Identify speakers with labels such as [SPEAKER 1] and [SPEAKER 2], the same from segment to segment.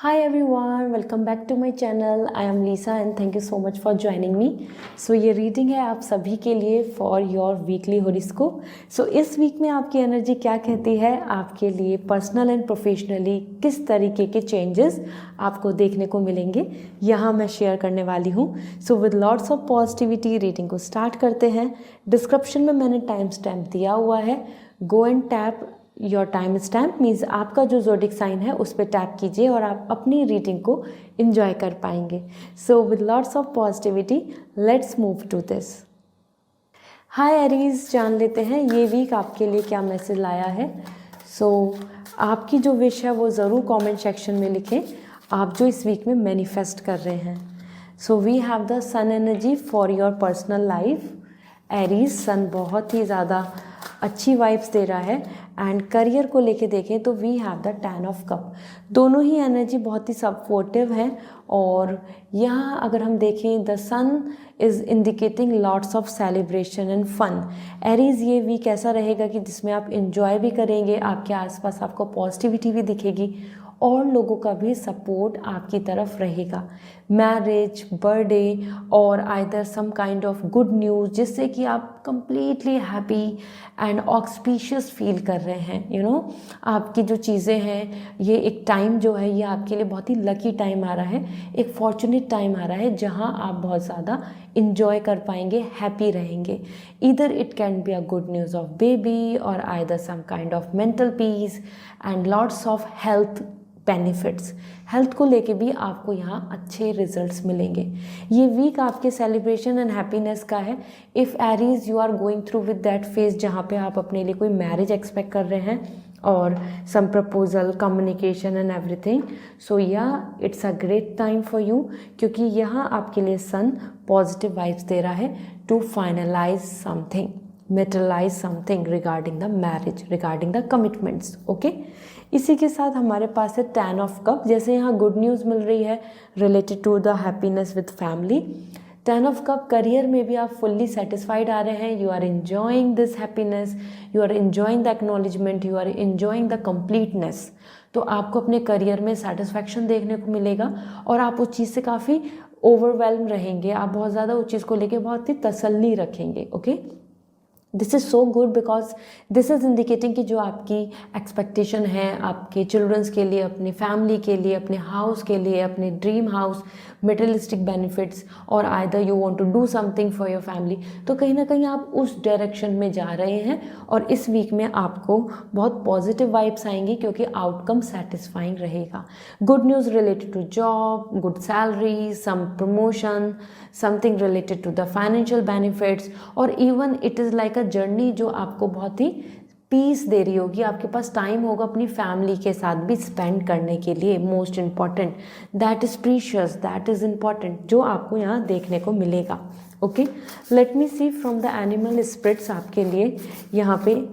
[SPEAKER 1] Hi everyone, welcome back to my channel. I am Lisa and thank you so much for joining me. So ये reading है आप सभी के लिए for your weekly horoscope. सो इस week में आपकी एनर्जी क्या कहती है, आपके लिए पर्सनल एंड प्रोफेशनली किस तरीके के चेंजेस आपको देखने को मिलेंगे, यहाँ मैं शेयर करने वाली हूँ. सो with lots of positivity reading को स्टार्ट करते हैं. डिस्क्रिप्शन में मैंने टाइम स्टैम्प दिया हुआ है. Go and tap your time stamp means आपका जो ज़ोडिक साइन है उस पर टैप कीजिए और आप अपनी रीडिंग को इन्जॉय कर पाएंगे. So with lots of positivity let's move to this. Hi Aries, जान लेते हैं ये वीक आपके लिए क्या मैसेज लाया है. सो आपकी जो विश है वो ज़रूर कमेंट सेक्शन में लिखें, आप जो इस वीक में मैनिफेस्ट कर रहे हैं. So we have the sun energy for your personal life. Aries, sun बहुत ही ज़्यादा अच्छी वाइब्स दे रहा है. एंड करियर को लेके देखें तो we have the 10 of cup. दोनों ही एनर्जी बहुत ही सपोर्टिव है. और यहाँ अगर हम देखें the sun is indicating lots of celebration and fun. Aries, ये वीक ऐसा रहेगा कि जिसमें आप इंजॉय भी करेंगे, आपके आसपास आपको पॉजिटिविटी भी दिखेगी और लोगों का भी सपोर्ट आपकी तरफ रहेगा. मैरिज, बर्थडे और either some kind of good news जिससे कि आप completely happy and auspicious feel कर रहे हैं. आपकी जो चीज़ें हैं, ये एक टाइम जो है ये आपके लिए बहुत ही लकी टाइम आ रहा है, एक फॉर्चुनेट टाइम आ रहा है जहाँ आप बहुत ज़्यादा इंजॉय कर पाएंगे, हैप्पी रहेंगे. Either it can be a good news of baby और either some kind of mental peace and lots of health benefits. Health को लेके भी आपको यहाँ अच्छे रिजल्ट्स मिलेंगे. ये वीक आपके सेलिब्रेशन एंड हैप्पीनेस का है. If Aries you are going through with that phase जहाँ पे आप अपने लिए कोई मैरिज एक्सपेक्ट कर रहे हैं और सम proposal, communication and everything, so yeah it's a great time for you, क्योंकि यहाँ आपके लिए सन पॉजिटिव वाइब्स दे रहा है to finalise something, materialise something regarding the marriage, regarding the commitments. Okay, इसी के साथ हमारे पास है 10 ऑफ कप. जैसे यहाँ गुड न्यूज़ मिल रही है related to the happiness with family. 10 of cup, career में भी आप फुल्ली सेटिस्फाइड आ रहे हैं. You are enjoying this happiness, you are enjoying the acknowledgement, you are enjoying the completeness. तो आपको अपने करियर में सेटिस्फैक्शन देखने को मिलेगा और आप उस चीज़ से काफ़ी ओवरवेल्म रहेंगे. आप बहुत ज़्यादा उस चीज़ को लेके बहुत ही तसल्ली रखेंगे. Okay, this is so good because this is indicating कि जो आपकी एक्सपेक्टेशन है आपके चिल्ड्रंस के लिए, अपनी फैमिली के लिए, अपने हाउस के लिए, अपने ड्रीम हाउस, मटेरियलिस्टिक बेनिफिट्स और either you want to do something for your family, तो कहीं ना कहीं आप उस डायरेक्शन में जा रहे हैं. और इस वीक में आपको बहुत पॉजिटिव वाइब्स आएंगी क्योंकि आउटकम सेटिस्फाइंग रहेगा. Good news related to job, good salary, some promotion, something related to the financial benefits. और even it is like a journey जो आपको बहुत ही पीस दे रही होगी. आपके पास टाइम होगा अपनी फैमिली के साथ भी स्पेंड करने के लिए. Most important, that is precious, that is important जो आपको यहाँ देखने को मिलेगा. Okay, let me see from the animal spirits आपके लिए यहाँ पे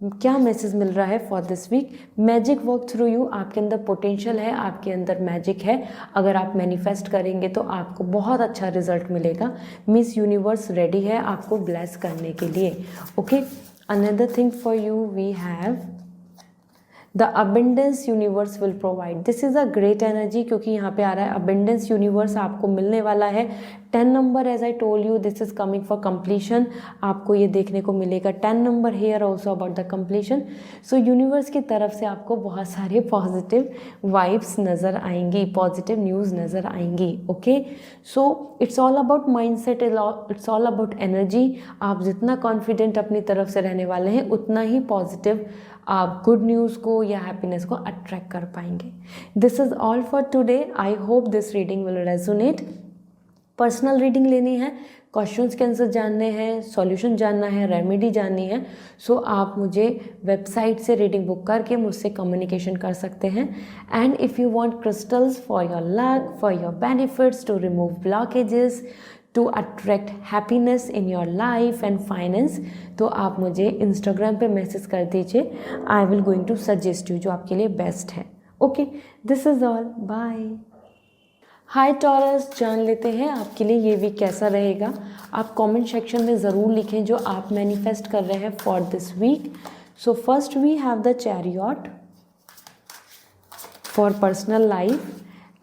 [SPEAKER 1] क्या मैसेज मिल रहा है for this week. Magic work through you. आपके अंदर पोटेंशियल है, आपके अंदर मैजिक है. अगर आप मैनिफेस्ट करेंगे तो आपको बहुत अच्छा रिजल्ट मिलेगा. मिस यूनिवर्स रेडी है आपको ब्लेस करने के लिए. Okay, another thing for you we have the abundance universe will provide. This is a great energy क्योंकि यहाँ पे आ रहा है अबेंडेंस यूनिवर्स आपको मिलने वाला है. 10 number, as I told you, this is coming for completion. आपको ये देखने को मिलेगा 10 number here also about the completion. So universe की तरफ से आपको बहुत सारे पॉजिटिव वाइब्स नज़र आएंगी, पॉजिटिव न्यूज़ नज़र आएंगी. Okay, so it's all about mind set, it's all about energy. आप जितना कॉन्फिडेंट अपनी तरफ से रहने वाले हैं उतना ही पॉजिटिव आप गुड न्यूज़ को या हैप्पीनेस को अट्रैक्ट कर पाएंगे. This is all for today. I hope this reading will resonate. Personal reading लेनी है, क्वेश्चंस के आंसर जानने हैं, सॉल्यूशन जानना है, रेमेडी जाननी है, सो आप मुझे वेबसाइट से रीडिंग बुक करके मुझसे कम्युनिकेशन कर सकते हैं. And if you want crystals for your luck, for your benefits, to remove blockages, to attract happiness in your life and finance, तो आप मुझे इंस्टाग्राम पे मैसेज कर दीजिए. I will going to suggest you जो आपके लिए बेस्ट है. Okay, this is all. Bye. Hi Taurus, जान लेते हैं आपके लिए ये वीक कैसा रहेगा. आप कमेंट सेक्शन में ज़रूर लिखें जो आप मैनिफेस्ट कर रहे हैं for this week. So first we have the chariot. For personal life,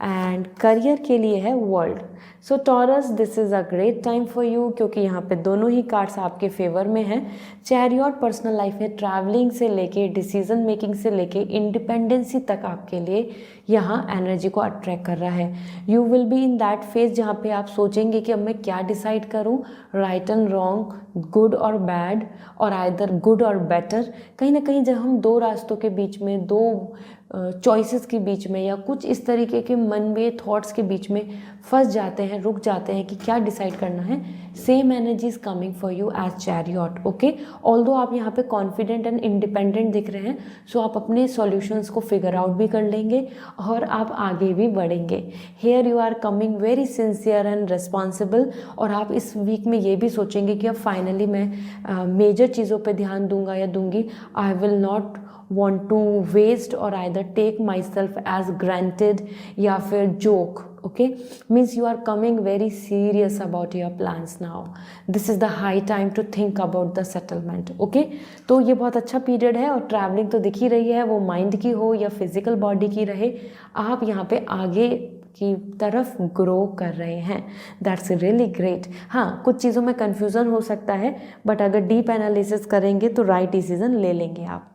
[SPEAKER 1] and career के लिए है world. So Taurus, this is a great time for you, क्योंकि यहाँ पे दोनों ही कार्ड्स आपके फेवर में हैं। चैरियट पर्सनल लाइफ है, ट्रैवलिंग से लेके डिसीजन मेकिंग से लेके इंडिपेंडेंसी तक आपके लिए यहाँ एनर्जी को अट्रैक्ट कर रहा है। You will be in that phase जहाँ पे आप सोचेंगे कि अब मैं क्या डिसाइड करूँ, राइट एंड रॉन्ग, गुड और बैड, और आइदर गुड और बेटर। कहीं ना कहीं जब हम दो रास्तों के बीच में, दो चॉइसेस के बीच में, या कुछ इस तरीके के मन में थॉट्स के बीच में फंस जाते हैं, रुक जाते हैं कि क्या डिसाइड करना है, same energy is coming for you as chariot. Okay, although आप यहाँ पे कॉन्फिडेंट एंड इंडिपेंडेंट दिख रहे हैं, सो आप अपने सॉल्यूशंस को फिगर आउट भी कर लेंगे और आप आगे भी बढ़ेंगे। Here you are coming very sincere and responsible, और आप इस वीक में ये भी सोचेंगे कि अब फाइनली मैं मेजर चीज़ों पे ध्यान दूंगा या दूंगी। I will not want to waste or either take myself as granted या फिर joke. Okay, means you are coming very serious about your plans now. This is the high time to think about the settlement. Okay, तो ये बहुत अच्छा period है, और travelling तो दिख ही रही है, वो माइंड की हो या फिजिकल बॉडी की रहे, आप यहाँ पे आगे की तरफ ग्रो कर रहे हैं। That's really great. हाँ, कुछ चीज़ों में कन्फ्यूज़न हो सकता है, बट अगर डीप एनालिसिस करेंगे तो राइट डिसीजन ले लेंगे आप।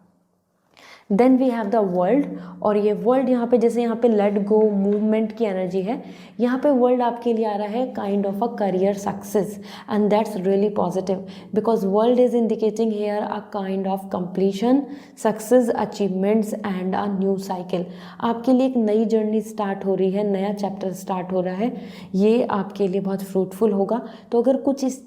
[SPEAKER 1] Then we have the world, और ये वर्ल्ड यहाँ पे जैसे यहाँ पे लेट गो मूवमेंट की एनर्जी है, यहाँ पे वर्ल्ड आपके लिए आ रहा है kind of a career success, and that's really positive, because world is indicating here a kind of completion, success, achievements and a new cycle. आपके लिए एक नई जर्नी स्टार्ट हो रही है, नया चैप्टर स्टार्ट हो रहा है, ये आपके लिए बहुत फ्रूटफुल होगा। तो अगर कुछ इस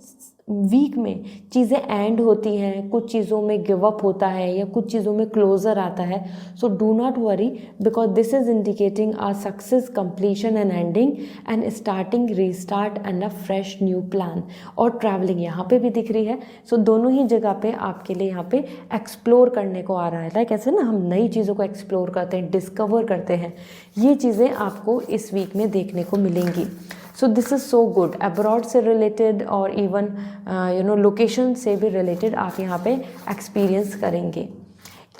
[SPEAKER 1] वीक में चीज़ें एंड होती हैं, कुछ चीज़ों में गिव अप होता है या कुछ चीज़ों में क्लोजर आता है, so do not worry, because this is indicating a success, completion and ending and starting, restart and a fresh new plan. और ट्रैवलिंग यहाँ पे भी दिख रही है, सो दोनों ही जगह पे आपके लिए यहाँ पे एक्सप्लोर करने को आ रहा है। लाइक ऐसे ना हम नई चीज़ों को एक्सप्लोर करते हैं, डिस्कवर करते हैं, ये चीज़ें आपको इस वीक में देखने को मिलेंगी। So this is so good. Abroad से रिलेटेड और इवन लोकेशन से भी रिलेटेड आप यहाँ पे एक्सपीरियंस करेंगे।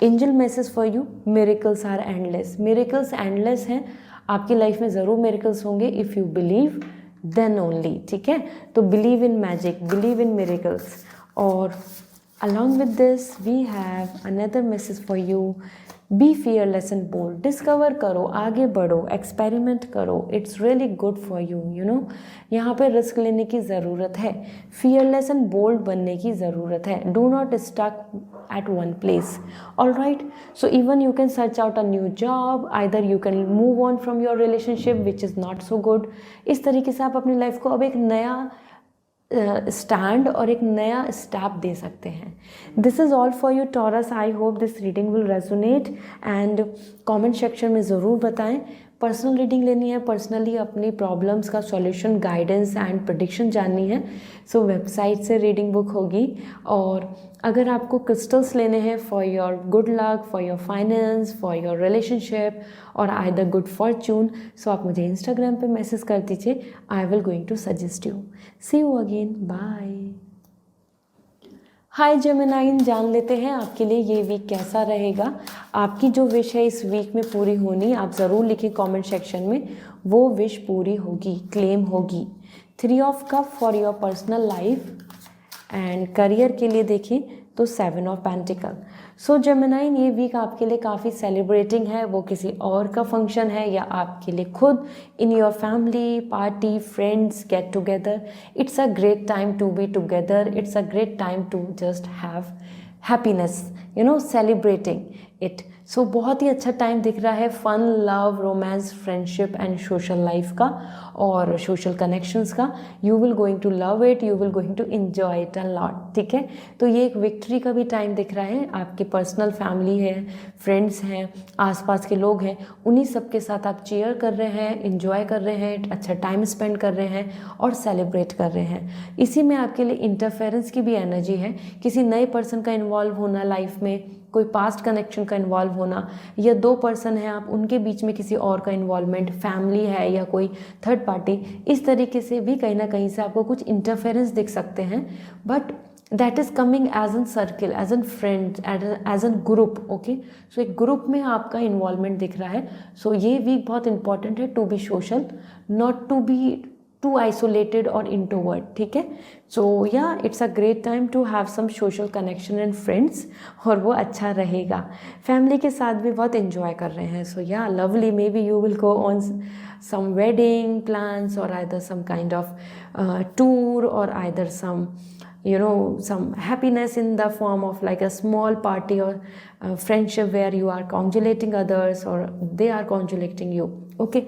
[SPEAKER 1] Angel message for you, miracles are endless. Miracles endless हैं, आपकी लाइफ में ज़रूर मिरेकल्स होंगे if you believe then only. ठीक है, तो believe in magic, believe in miracles. और along with this we have another message for you, be fearless and bold। Discover करो, आगे बढ़ो, एक्सपेरिमेंट करो, it's really good for you. You know, यहाँ पे रिस्क लेने की ज़रूरत है, फियरलेस एंड बोल्ड बनने की ज़रूरत है। Do not stuck at one place. All right, so even you can search out a new job, either you can move on from your relationship which is not so good। इस तरीके से आप अपनी life को अब एक नया stand और एक नया स्टेप दे सकते हैं। This is all for you taurus. I hope this reading will resonate, and comment section में ज़रूर बताएं। पर्सनल रीडिंग लेनी है, पर्सनली अपनी प्रॉब्लम्स का सॉल्यूशन, गाइडेंस एंड प्रेडिक्शन जाननी है, सो वेबसाइट से रीडिंग बुक होगी। और अगर आपको क्रिस्टल्स लेने हैं for your good luck, for your finance, for your relationship और आइदर गुड फॉर्च्यून, सो आप मुझे इंस्टाग्राम पे मैसेज कर दीजिए। I will going to suggest you. See you again, bye. Hi Gemini, जान लेते हैं आपके लिए ये वीक कैसा रहेगा। आपकी जो विश है इस वीक में पूरी होनी, आप ज़रूर लिखें कमेंट सेक्शन में, वो विश पूरी होगी, क्लेम होगी। 3 of cup for your personal life, and career के लिए देखें तो 7 ऑफ पेंटिकल। सो जेमिनाइन, ये वीक आपके लिए काफ़ी सेलिब्रेटिंग है, वो किसी और का फंक्शन है या आपके लिए खुद, in your family, party, friends, get together. It's a great time to be together, it's a great time to just have happiness, you know, celebrating it. So बहुत ही अच्छा टाइम दिख रहा है fun, love, romance, friendship and social life का और social connections का। You will going to love it, you will going to enjoy it a lot. ठीक है, तो ये एक विक्ट्री का भी टाइम दिख रहा है। आपके पर्सनल फैमिली है, फ्रेंड्स हैं, आसपास के लोग हैं, उन्हीं सब के साथ आप चीयर कर रहे हैं, इन्जॉय कर रहे हैं, अच्छा टाइम स्पेंड कर रहे हैं और सेलिब्रेट कर रहे हैं। इसी में आपके लिए इंटरफेरेंस की भी एनर्जी है, किसी नए पर्सन का इन्वॉल्व होना लाइफ में, कोई पास्ट कनेक्शन का इन्वॉल्व होना, या 2 पर्सन हैं आप, उनके बीच में किसी और का इन्वॉल्वमेंट, फैमिली है या कोई थर्ड पार्टी, इस तरीके से भी कहीं ना कहीं से आपको कुछ इंटरफेरेंस दिख सकते हैं। But that is coming as an circle, as an friend, as an group, okay. So एक ग्रुप में आपका इन्वॉल्वमेंट दिख रहा है। सो ये वीक बहुत इंपॉर्टेंट है to be social, not to be too isolated और इंट्रोवर्ट, ठीक है। So yeah it's a great time to have some social connection and friends, और वो अच्छा रहेगा। फैमिली के साथ भी बहुत इन्जॉय कर रहे हैं। सो या lovely, may be you will go on some wedding plans, or either some kind of tour, or either some, you know, some happiness in the form of like a small party, or friendship where you are congratulating others or they are congratulating you, okay।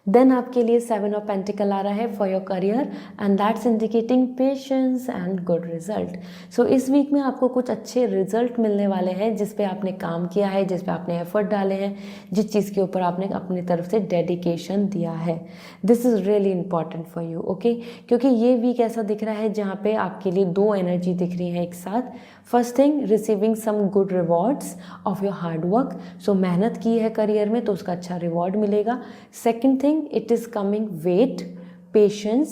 [SPEAKER 1] Then आपके लिए 7 of pentacle आ रहा है for your career, and that's indicating patience and good result. So इस week में आपको कुछ अच्छे रिजल्ट मिलने वाले हैं जिस पे आपने काम किया है, जिस पे आपने एफर्ट डाले हैं, जिस चीज़ के ऊपर आपने अपनी तरफ से डेडिकेशन दिया है। This is really important for you, okay. क्योंकि ये वीक ऐसा दिख रहा है जहाँ पे आपके लिए 2 एनर्जी दिख रही हैं एक साथ। First thing, receiving some good rewards of your hard work. So मेहनत की है करियर में तो उसका अच्छा रिवॉर्ड मिलेगा। Second thing, it is coming wait, patience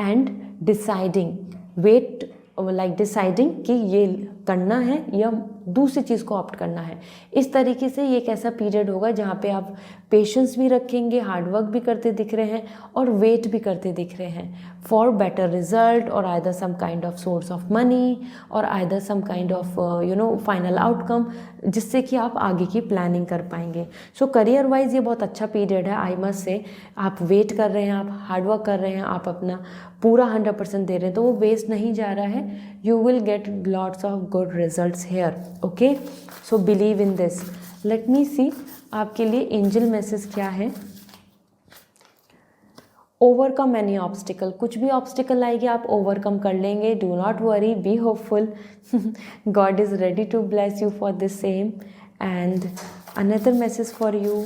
[SPEAKER 1] and deciding। wait like deciding कि ये करना है या दूसरी चीज़ को ऑप्ट करना है। इस तरीके से ये एक ऐसा पीरियड होगा जहाँ पे आप पेशेंस भी रखेंगे, हार्डवर्क भी करते दिख रहे हैं और वेट भी करते दिख रहे हैं फॉर बेटर रिजल्ट, और either some kind of source of money, और either some kind of final outcome, जिससे कि आप आगे की प्लानिंग कर पाएंगे। सो करियर वाइज ये बहुत अच्छा पीरियड है, आई मस्ट से। आप वेट कर रहे हैं, आप हार्डवर्क कर रहे हैं, आप अपना पूरा 100% दे रहे हैं, तो वो वेस्ट नहीं जा रहा है। You will get lots of good results here, okay. So believe in this. Let me see आपके लिए एंजल मैसेज क्या है। ओवरकम एनी ऑब्स्टिकल, कुछ भी ऑब्स्टिकल आएगी आप ओवरकम कर लेंगे। Do not worry, be hopeful, God is ready to bless you for this same. And another message for you,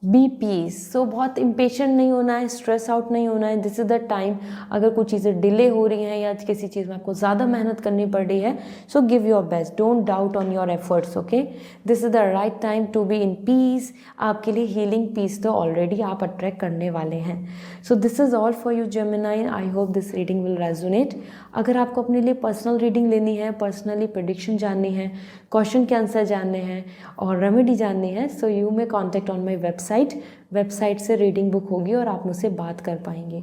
[SPEAKER 1] be peace. So बहुत इम्पेशेंट नहीं होना है, स्ट्रेस आउट नहीं होना है। दिस इज़ द टाइम, अगर कुछ चीज़ें डिले हो रही हैं या किसी चीज़ में आपको ज़्यादा मेहनत करनी पड़ रही है, so give your best, don't doubt on your efforts, okay. This is the right time to be in peace. आपके लिए हीलिंग पीस तो ऑलरेडी आप अट्रैक्ट करने वाले हैं। So this is all for you Gemini. I hope this reading will resonate. अगर आपको अपने लिए पर्सनल रीडिंग लेनी है, पर्सनली प्रेडिक्शन जाननी है, क्वेश्चन के आंसर जानने हैं और रेमेडी जाननी है, so you may contact on my website से रीडिंग बुक होगी और आप मुझसे बात कर पाएंगे।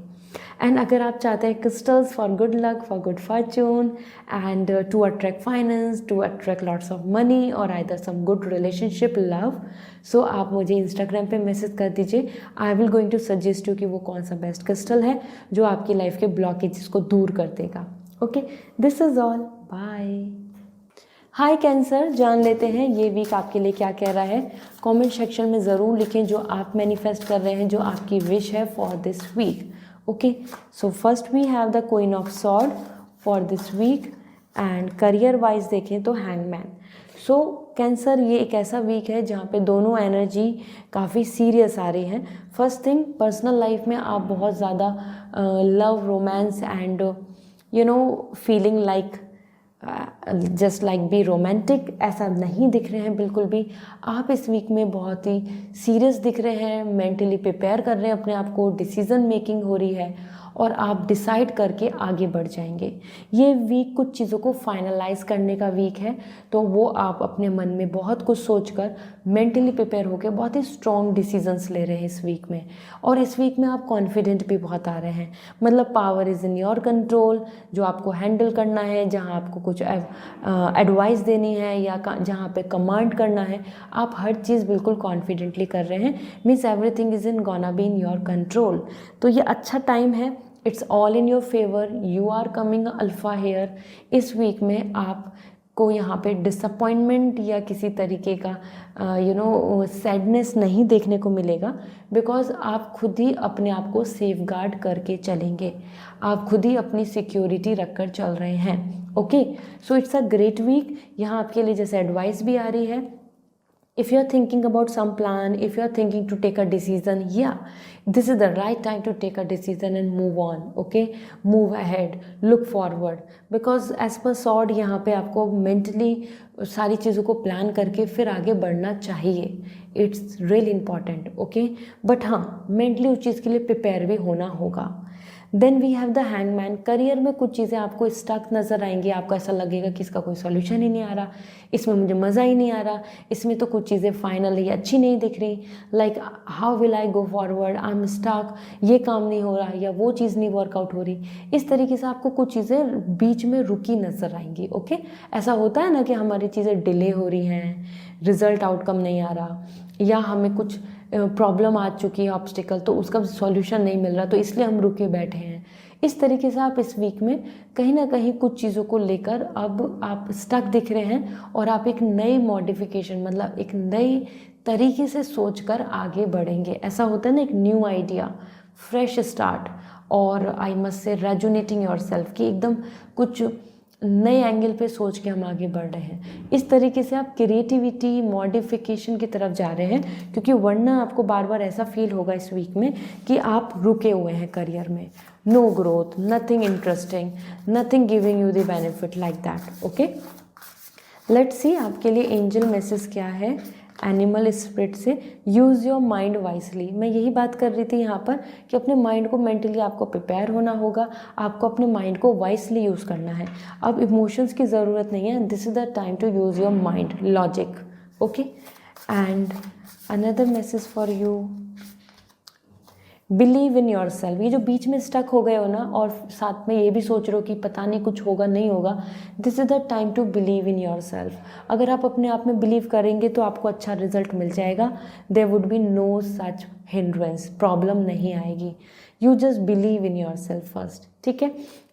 [SPEAKER 1] एंड अगर आप चाहते हैं crystals for good luck, for good fortune, and to attract finance, to attract lots of money, और either some good relationship, love, so आप मुझे इंस्टाग्राम पे मैसेज कर दीजिए। I will going to suggest you कि वो कौन सा बेस्ट क्रिस्टल है जो आपकी लाइफ के ब्लॉकेजेस को दूर कर देगा, okay. This is all, bye. Hi Cancer, जान लेते हैं ये वीक आपके लिए क्या कह रहा है। कमेंट सेक्शन में ज़रूर लिखें जो आप मैनिफेस्ट कर रहे हैं, जो आपकी विश है for this week, okay. So first we have the queen of sword for this week, and career wise देखें तो हैंगमैन। सो कैंसर, ये एक ऐसा वीक है जहाँ पे दोनों एनर्जी काफ़ी सीरियस आ रही हैं। फर्स्ट थिंग, पर्सनल लाइफ में आप बहुत ज़्यादा love, romance and feeling like just like be romantic, ऐसा नहीं दिख रहे हैं बिल्कुल भी। आप इस वीक में बहुत ही सीरियस दिख रहे हैं, मेंटली प्रिपेयर कर रहे हैं अपने आप को, डिसीजन मेकिंग हो रही है और आप डिसाइड करके आगे बढ़ जाएंगे। ये वीक कुछ चीज़ों को फाइनलाइज करने का वीक है, तो वो आप अपने मन में बहुत कुछ सोचकर मेंटली प्रिपेयर होकर बहुत ही स्ट्रॉन्ग डिसीजंस ले रहे हैं इस वीक में। और इस वीक में आप कॉन्फिडेंट भी बहुत आ रहे हैं, मतलब power is in your control. जो आपको हैंडल करना है, जहाँ आपको कुछ एडवाइस देनी है या जहाँ पे कमांड करना है, आप हर चीज़ बिल्कुल कॉन्फिडेंटली कर रहे हैं। Means everything is in gonna be in your control. तो ये अच्छा टाइम है, it's all in your favour, you are coming alpha here. इस वीक में आपको यहाँ पे डिसअपॉइंटमेंट या किसी तरीके का सैडनेस नहीं देखने को मिलेगा, बिकॉज आप खुद ही अपने आप को सेफ गार्ड करके चलेंगे, आप खुद ही अपनी सिक्योरिटी रखकर चल रहे हैं, okay. So it's a great week. यहाँ आपके लिए जैसे एडवाइस भी आ रही है, if you are thinking about some plan, if you are thinking to take a decision, yeah, this is the right time to take a decision and move on, okay, move ahead, look forward, because as per sword यहाँ पे आपको mentally सारी चीज़ों को plan करके फिर आगे बढ़ना चाहिए। It's really important, okay. But हाँ, मेंटली उस चीज़ के लिए प्रिपेयर भी होना होगा। Then we have the hangman. Career में कुछ चीज़ें आपको स्टक नज़र आएंगी, आपको ऐसा लगेगा कि इसका कोई सॉल्यूशन ही नहीं आ रहा, इसमें मुझे मज़ा ही नहीं आ रहा, इसमें तो कुछ चीज़ें फाइनली अच्छी नहीं दिख रही, like how will I go forward, I am stuck, ये काम नहीं हो रहा या वो चीज़ नहीं वर्कआउट हो रही। इस तरीके से आपको कुछ चीज़ें बीच में रुकी नज़र आएंगी। ओके, ऐसा होता है ना कि हमारी चीज़ें डिले हो रही हैं, रिजल्ट आउटकम नहीं आ रहा, या हमें कुछ प्रॉब्लम आ चुकी है, ऑब्स्टिकल, तो उसका सॉल्यूशन नहीं मिल रहा, तो इसलिए हम रुके बैठे हैं। इस तरीके से आप इस वीक में कहीं ना कहीं कुछ चीज़ों को लेकर अब आप स्टक दिख रहे हैं और आप एक नई मॉडिफिकेशन, मतलब एक नई तरीके से सोचकर आगे बढ़ेंगे। ऐसा होता है ना, एक न्यू आइडिया, फ्रेश स्टार्ट, और आई मस्ट से रेजोनेटिंग योर सेल्फ, कि एकदम कुछ नए एंगल पे सोच के हम आगे बढ़ रहे हैं। इस तरीके से आप क्रिएटिविटी मॉडिफिकेशन की तरफ जा रहे हैं, क्योंकि वरना आपको बार बार ऐसा फील होगा इस वीक में कि आप रुके हुए हैं करियर में, no growth, nothing interesting, nothing giving you the benefit like that. Okay, let's see आपके लिए एंजल मैसेज क्या है एनिमल स्पिरिट से। Use your mind wisely. मैं यही बात कर रही थी यहाँ पर कि अपने माइंड को मेंटली आपको प्रिपेयर होना होगा, आपको अपने माइंड को वाइसली यूज़ करना है। अब इमोशंस की ज़रूरत नहीं है, this is the time to use your mind, logic. Okay, and another message for you, believe in your self. ये जो बीच में स्टक हो गए हो ना, और साथ में ये भी सोच रहे हो कि पता नहीं कुछ होगा नहीं होगा, this is the time to believe in your self. अगर आप अपने आप में बिलीव करेंगे तो आपको अच्छा रिजल्ट मिल जाएगा। There would be no such hindrance, problem नहीं आएगी। You just believe in your self first, ठीक है।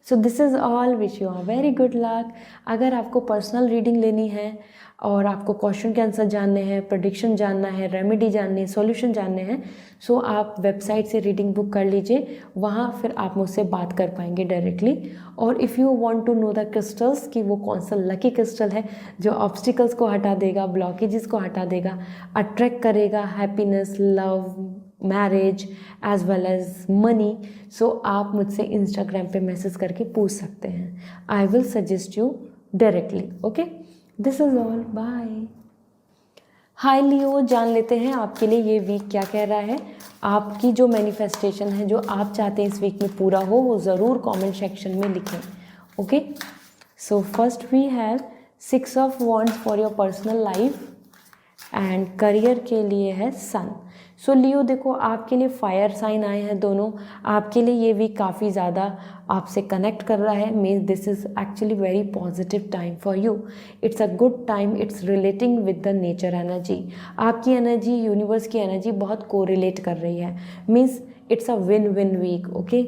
[SPEAKER 1] So this is all, wish you are very good luck. अगर आपको पर्सनल रीडिंग लेनी है और आपको क्वेश्चन के आंसर जानने हैं, प्रेडिक्शन जानना है, रेमेडी जाननी है, सॉल्यूशन जानने हैं, सो आप वेबसाइट से रीडिंग बुक कर लीजिए, वहाँ फिर आप मुझसे बात कर पाएंगे डायरेक्टली। और if you want to know the crystals, कि वो कौन सा लकी क्रिस्टल है जो ऑब्स्टिकल्स को हटा देगा, ब्लॉकेजेस को हटा देगा, अट्रैक्ट करेगा happiness, love, marriage as well as money, so आप मुझसे इंस्टाग्राम पे मैसेज करके पूछ सकते हैं। I will suggest you directly. Okay, this is all, bye. Hi Leo, जान लेते हैं आपके लिए ये वीक क्या कह रहा है। आपकी जो मैनिफेस्टेशन है, जो आप चाहते हैं इस वीक में पूरा हो, वो ज़रूर कमेंट सेक्शन में लिखें। Okay, so first we have 6 of wands for your personal life, and career के लिए है सन। सो लियो देखो, आपके लिए फायर साइन आए हैं दोनों। आपके लिए ये वीक काफ़ी ज़्यादा आपसे कनेक्ट कर रहा है। Means this is actually very positive time for you. It's a good time, it's relating with the nature energy. आपकी एनर्जी यूनिवर्स की एनर्जी बहुत कोरिलेट कर रही है। Means it's a win win week. Okay,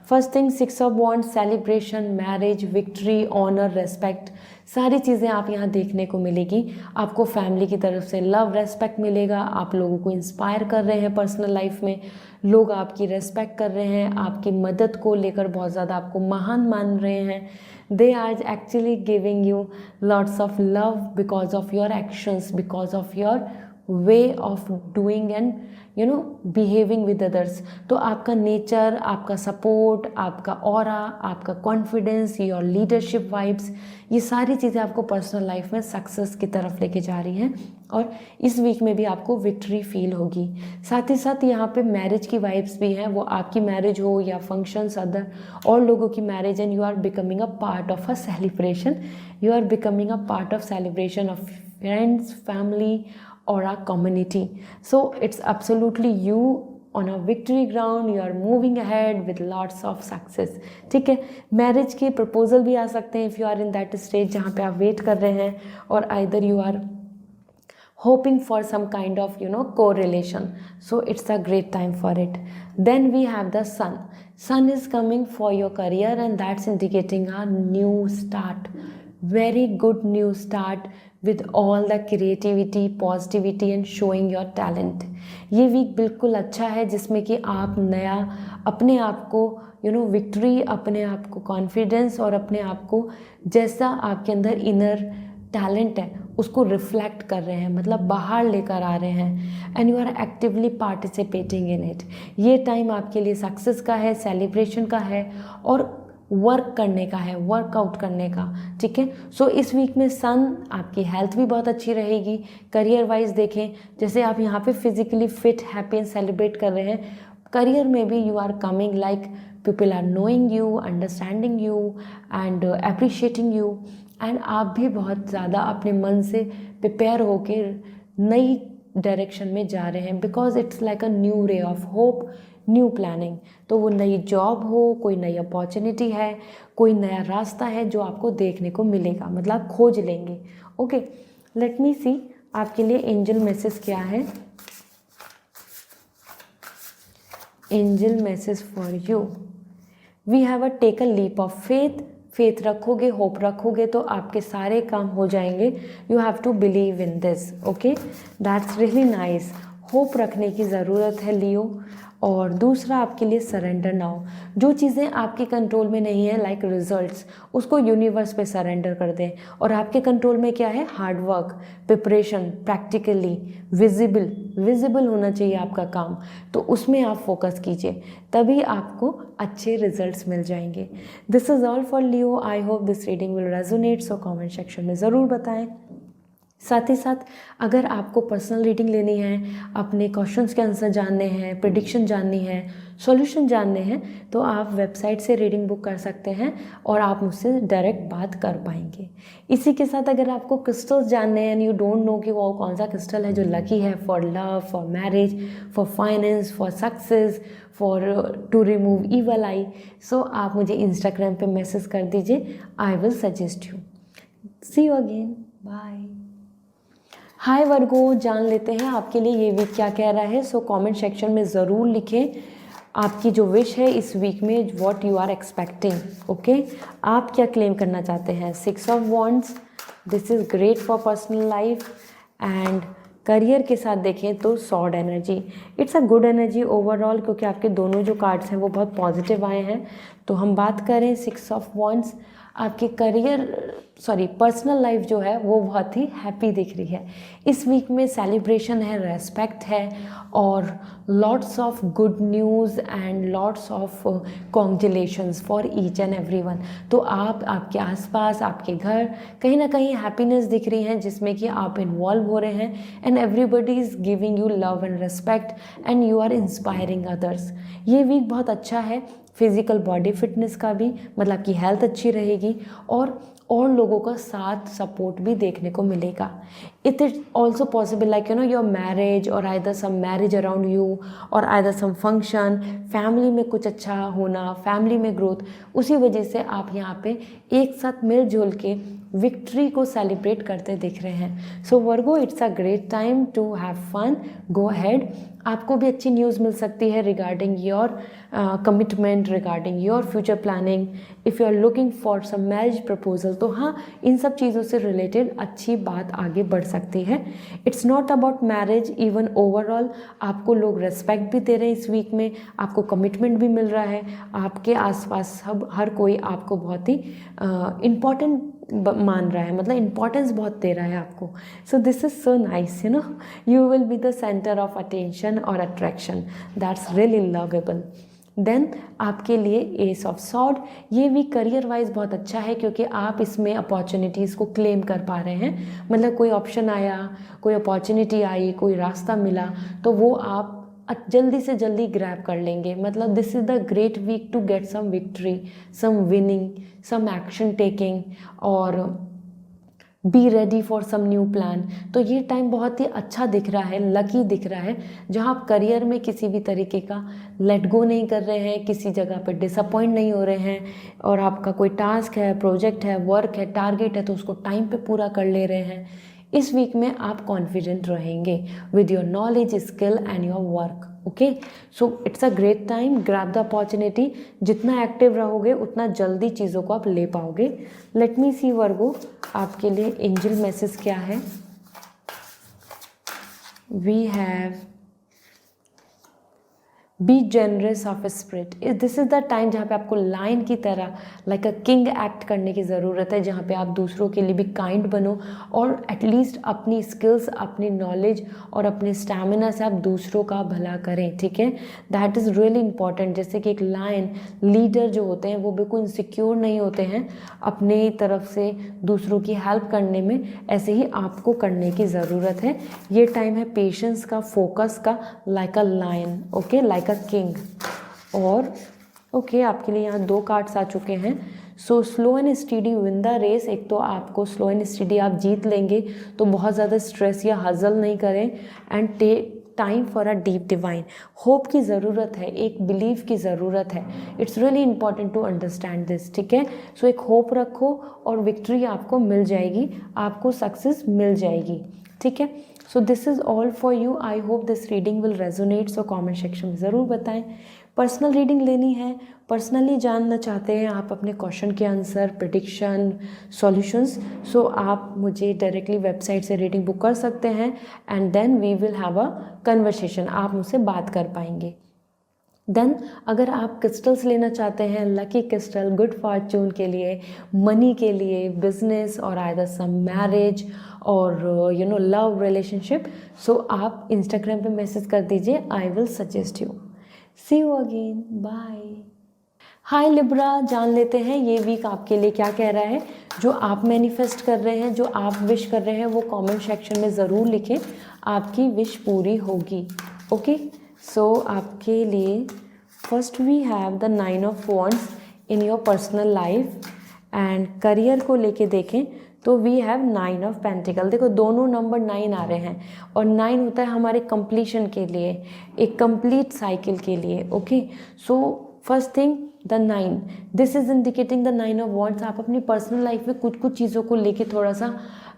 [SPEAKER 1] first thing, 6 of wands, celebration, marriage, victory, honour, respect, सारी चीज़ें आप यहाँ देखने को मिलेगी। आपको फैमिली की तरफ से लव, रेस्पेक्ट मिलेगा। आप लोगों को इंस्पायर कर रहे हैं पर्सनल लाइफ में, लोग आपकी रेस्पेक्ट कर रहे हैं, आपकी मदद को लेकर बहुत ज़्यादा आपको महान मान रहे हैं। They are actually giving you lots of love because of your actions, because of your way of doing and behaving with others. तो आपका नेचर, आपका सपोर्ट, आपका ऑरा, आपका कॉन्फिडेंस, योर लीडरशिप वाइब्स, ये सारी चीज़ें आपको पर्सनल लाइफ में सक्सेस की तरफ लेके जा रही हैं। और इस वीक में भी आपको विक्ट्री फील होगी। साथ ही साथ यहाँ पे मैरिज की वाइब्स भी हैं, वो आपकी मैरिज हो या फंक्शंस अदर और लोगों की marriage, and you are becoming a part of a celebration, you are becoming a part of celebration of friends, family or a community. So it's absolutely you on a victory ground, you are moving ahead with lots of success. ठीक है, marriage के proposal भी आ सकते हैं if you are in that stage जहाँ पे आप वेट कर रहे हैं, और either you are hoping for some kind of correlation. So it's a great time for it. Then we have the sun. Sun is coming for your career, and that's indicating a new start, very good new start with all the creativity, positivity and showing your talent. ये week बिल्कुल अच्छा है जिसमें कि आप नया अपने आप को विक्ट्री, अपने आप को कॉन्फिडेंस, और अपने आप को जैसा आपके अंदर इनर टैलेंट है उसको रिफ्लेक्ट कर रहे हैं, मतलब बाहर लेकर आ रहे हैं, and you are actively participating in it. ये टाइम आपके लिए सक्सेस का है, सेलिब्रेशन का है, और वर्क करने का है, वर्कआउट करने का। ठीक है, सो इस वीक में सन, आपकी हेल्थ भी बहुत अच्छी रहेगी। करियर वाइज देखें, जैसे आप यहाँ पे physically fit, happy and celebrate कर रहे हैं, करियर में भी you are coming like people are knowing you, understanding you and appreciating you. And आप भी बहुत ज़्यादा अपने मन से प्रिपेयर होकर नई डायरेक्शन में जा रहे हैं, because it's like a new ray of hope, new planning. तो वो नई जॉब हो, कोई नई अपॉर्चुनिटी है, कोई नया रास्ता है जो आपको देखने को मिलेगा, मतलब आप खोज लेंगे। ओके, लेट मी सी आपके लिए एंजल मैसेज क्या है। Angel message for you, we have a take a leap of faith. Faith रखोगे, होप रखोगे तो आपके सारे काम हो जाएंगे। You have to believe in this. Okay, that's really nice. Hope रखने की ज़रूरत है लियो। और दूसरा आपके लिए सरेंडर नाउ। जो चीज़ें आपके कंट्रोल में नहीं है, लाइक रिजल्ट्स, उसको यूनिवर्स पे सरेंडर कर दें। और आपके कंट्रोल में क्या है? Hard work, preparation, practically visible होना चाहिए आपका काम, तो उसमें आप फोकस कीजिए, तभी आपको अच्छे रिजल्ट्स मिल जाएंगे। This is all for Leo. I hope this reading will resonate, so comment section में ज़रूर बताएं। साथ ही साथ अगर आपको पर्सनल रीडिंग लेनी है, अपने क्वेश्चंस के आंसर जानने हैं, प्रेडिक्शन जाननी है, सॉल्यूशन जानने हैं, तो आप वेबसाइट से रीडिंग बुक कर सकते हैं और आप मुझसे डायरेक्ट बात कर पाएंगे। इसी के साथ अगर आपको क्रिस्टल्स जानने हैं एंड यू डोंट नो कि वो कौन सा क्रिस्टल है जो लकी है for love, for marriage, for finance, for success, for to remove evil eye, so आप मुझे इंस्टाग्राम पे मैसेज कर दीजिए। I will suggest you. See you again, bye. Hi Virgo, जान लेते हैं आपके लिए ये वीक क्या कह रहा है। सो कमेंट सेक्शन में ज़रूर लिखें आपकी जो विश है इस वीक में, what you are expecting. Okay, आप क्या क्लेम करना चाहते हैं। 6 of wands, this is great for personal life. And career के साथ देखें तो sword energy, it's a good energy overall, क्योंकि आपके दोनों जो कार्ड्स हैं वो बहुत पॉजिटिव आए हैं। तो हम बात करें 6 ऑफ वॉन्ड्स, आपके पर्सनल लाइफ जो है वो बहुत ही हैप्पी दिख रही है। इस वीक में सेलिब्रेशन है, रेस्पेक्ट है और lots of good news and lots of congratulations for each and everyone. तो आप, आपके आसपास, आपके घर कहीं ना कहीं हैप्पीनेस दिख रही है, जिसमें कि आप इन्वॉल्व हो रहे हैं and everybody is giving you love and respect and you are inspiring others. ये वीक बहुत अच्छा है फिजिकल बॉडी फिटनेस का भी, मतलब कि हेल्थ अच्छी रहेगी और लोगों का साथ सपोर्ट भी देखने को मिलेगा। It is also possible like your marriage और either some marriage around you और आइदर सम फंक्शन, फैमिली में कुछ अच्छा होना, फैमिली में ग्रोथ, उसी वजह से आप यहाँ पे एक साथ मिलजुल के विक्ट्री को सेलिब्रेट करते दिख रहे हैं। So Virgo, it's a great time to have fun, go ahead. आपको भी अच्छी न्यूज़ मिल सकती है regarding your commitment, regarding your future planning. If you are looking for some marriage proposal, तो हाँ, इन सब चीज़ों से रिलेटेड अच्छी बात आगे बढ़ सकती है। It's not about marriage, even overall आपको लोग रेस्पेक्ट भी दे रहे हैं इस वीक में, आपको कमिटमेंट भी मिल रहा है, आपके आसपास सब हर कोई आपको बहुत ही इम्पॉर्टेंट मान रहा है, मतलब इम्पॉर्टेंस बहुत दे रहा है आपको। सो this is so nice, you will be the center of attention or attraction, that's really lovable. Then आपके लिए एस ऑफ सॉर्ड, ये भी करियर वाइज बहुत अच्छा है, क्योंकि आप इसमें अपॉर्चुनिटीज़ को क्लेम कर पा रहे हैं। मतलब कोई ऑप्शन आया, कोई अपॉर्चुनिटी आई, कोई रास्ता मिला, तो वो आप जल्दी से जल्दी ग्रैब कर लेंगे। मतलब this is the great week to get some victory, some winning, some action taking और be ready for some new plan. तो ये टाइम बहुत ही अच्छा दिख रहा है, लकी दिख रहा है, जहाँ आप करियर में किसी भी तरीके का लेट गो नहीं कर रहे हैं, किसी जगह पर डिसअपॉइंट नहीं हो रहे हैं, और आपका कोई टास्क है, प्रोजेक्ट है, वर्क है, टारगेट है, तो उसको टाइम पे पूरा कर ले रहे हैं। इस वीक में आप कॉन्फिडेंट रहेंगे with your knowledge, skill and your work. Okay, so it's a great time, grab the opportunity. जितना एक्टिव रहोगे उतना जल्दी चीज़ों को आप ले पाओगे। लेट मी सी वर्गो, आपके लिए एंजल मैसेज क्या है। We have be generous of spirit, this is the time जहाँ पे आपको लायन की तरह लाइक अ किंग एक्ट करने की ज़रूरत है, जहाँ पे आप दूसरों के लिए भी काइंड बनो और एटलीस्ट अपनी स्किल्स, अपनी नॉलेज और अपने स्टैमिना से आप दूसरों का भला करें। ठीक है, दैट इज़ रियली इंपॉर्टेंट। जैसे कि एक लायन लीडर जो होते हैं वो बिल्कुल इनसिक्योर नहीं होते हैं अपने तरफ से दूसरों की हेल्प करने में, ऐसे ही आपको करने की ज़रूरत है। ये टाइम है पेशेंस का, फोकस का, like a lion, okay, like king. और ओके, आपके लिए यहाँ 2 कार्ड्स आ चुके हैं। So slow and steady win the race. एक तो आपको स्लो एंड स्टीडी आप जीत लेंगे, तो बहुत ज़्यादा स्ट्रेस या हजल नहीं करें। And take time for a deep divine. Hope की ज़रूरत है, एक बिलीव की ज़रूरत है। It's really important to understand this, ठीक है। सो एक होप रखो और विक्ट्री आपको मिल जाएगी, आपको सक्सेस मिल जाएगी, ठीक है। So this is all for you. I hope this reading will resonate. So comment section में ज़रूर बताएं। पर्सनल रीडिंग लेनी है, पर्सनली जानना चाहते हैं आप अपने क्वेश्चन के आंसर, प्रेडिक्शन, सॉल्यूशंस, सो आप मुझे डायरेक्टली वेबसाइट से रीडिंग बुक कर सकते हैं and then we will have a conversation. आप मुझसे बात कर पाएंगे। देन अगर आप क्रिस्टल्स लेना चाहते हैं, लकी क्रिस्टल गुड फॉर्चून के लिए, मनी के लिए, बिजनेस और आइदर सम मैरिज और लव रिलेशनशिप, सो आप इंस्टाग्राम पे मैसेज कर दीजिए, I will suggest you. See you again, bye. Hi Libra, जान लेते हैं ये वीक आपके लिए क्या कह रहा है। जो आप मैनिफेस्ट कर रहे हैं, जो आप विश कर रहे हैं, वो कमेंट सेक्शन में ज़रूर लिखें, आपकी विश पूरी होगी। ओके, सो आपके लिए first we have the 9 of wands in your personal life. And career को लेके देखें तो वी हैव 9 ऑफ पेंटिकल। देखो दोनों नंबर 9 आ रहे हैं और 9 होता है हमारे कंप्लीशन के लिए, एक कंप्लीट साइकिल के लिए। Okay, so first thing the 9, this is indicating the 9 of wands. आप अपनी पर्सनल लाइफ में कुछ कुछ चीज़ों को लेके थोड़ा सा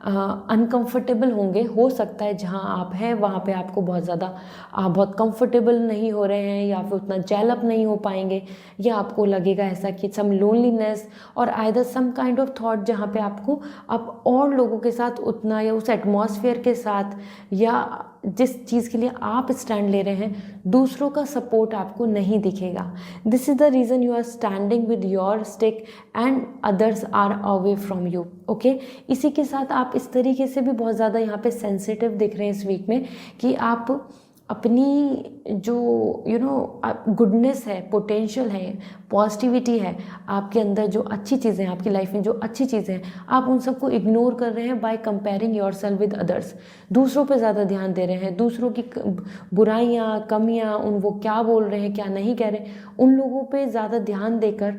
[SPEAKER 1] अनकंफर्टेबल होंगे। हो सकता है जहाँ आप हैं वहाँ पे आपको बहुत ज़्यादा आप बहुत कंफर्टेबल नहीं हो रहे हैं, या फिर उतना जेल अप नहीं हो पाएंगे, या आपको लगेगा ऐसा कि सम लोनलीनेस और either some kind of thought, जहाँ पे आपको आप और लोगों के साथ उतना, या उस एटमॉस्फेयर के साथ, या जिस चीज़ के लिए आप स्टैंड ले रहे हैं, दूसरों का सपोर्ट आपको नहीं दिखेगा। This is the reason you are standing with your stick and others are away from you. Okay, इसी के साथ आप इस तरीके से भी बहुत ज़्यादा यहाँ पे सेंसिटिव दिख रहे हैं इस वीक में, कि आप अपनी जो गुडनेस है, पोटेंशियल है, पॉजिटिविटी है आपके अंदर, जो अच्छी चीज़ें हैं आपकी लाइफ में, जो अच्छी चीज़ें हैं, आप उन सबको इग्नोर कर रहे हैं by comparing your self with others. दूसरों पे ज़्यादा ध्यान दे रहे हैं, दूसरों की बुराइयाँ, कमियाँ, वो क्या बोल रहे हैं, क्या नहीं कह रहे, उन लोगों पे ज़्यादा ध्यान देकर,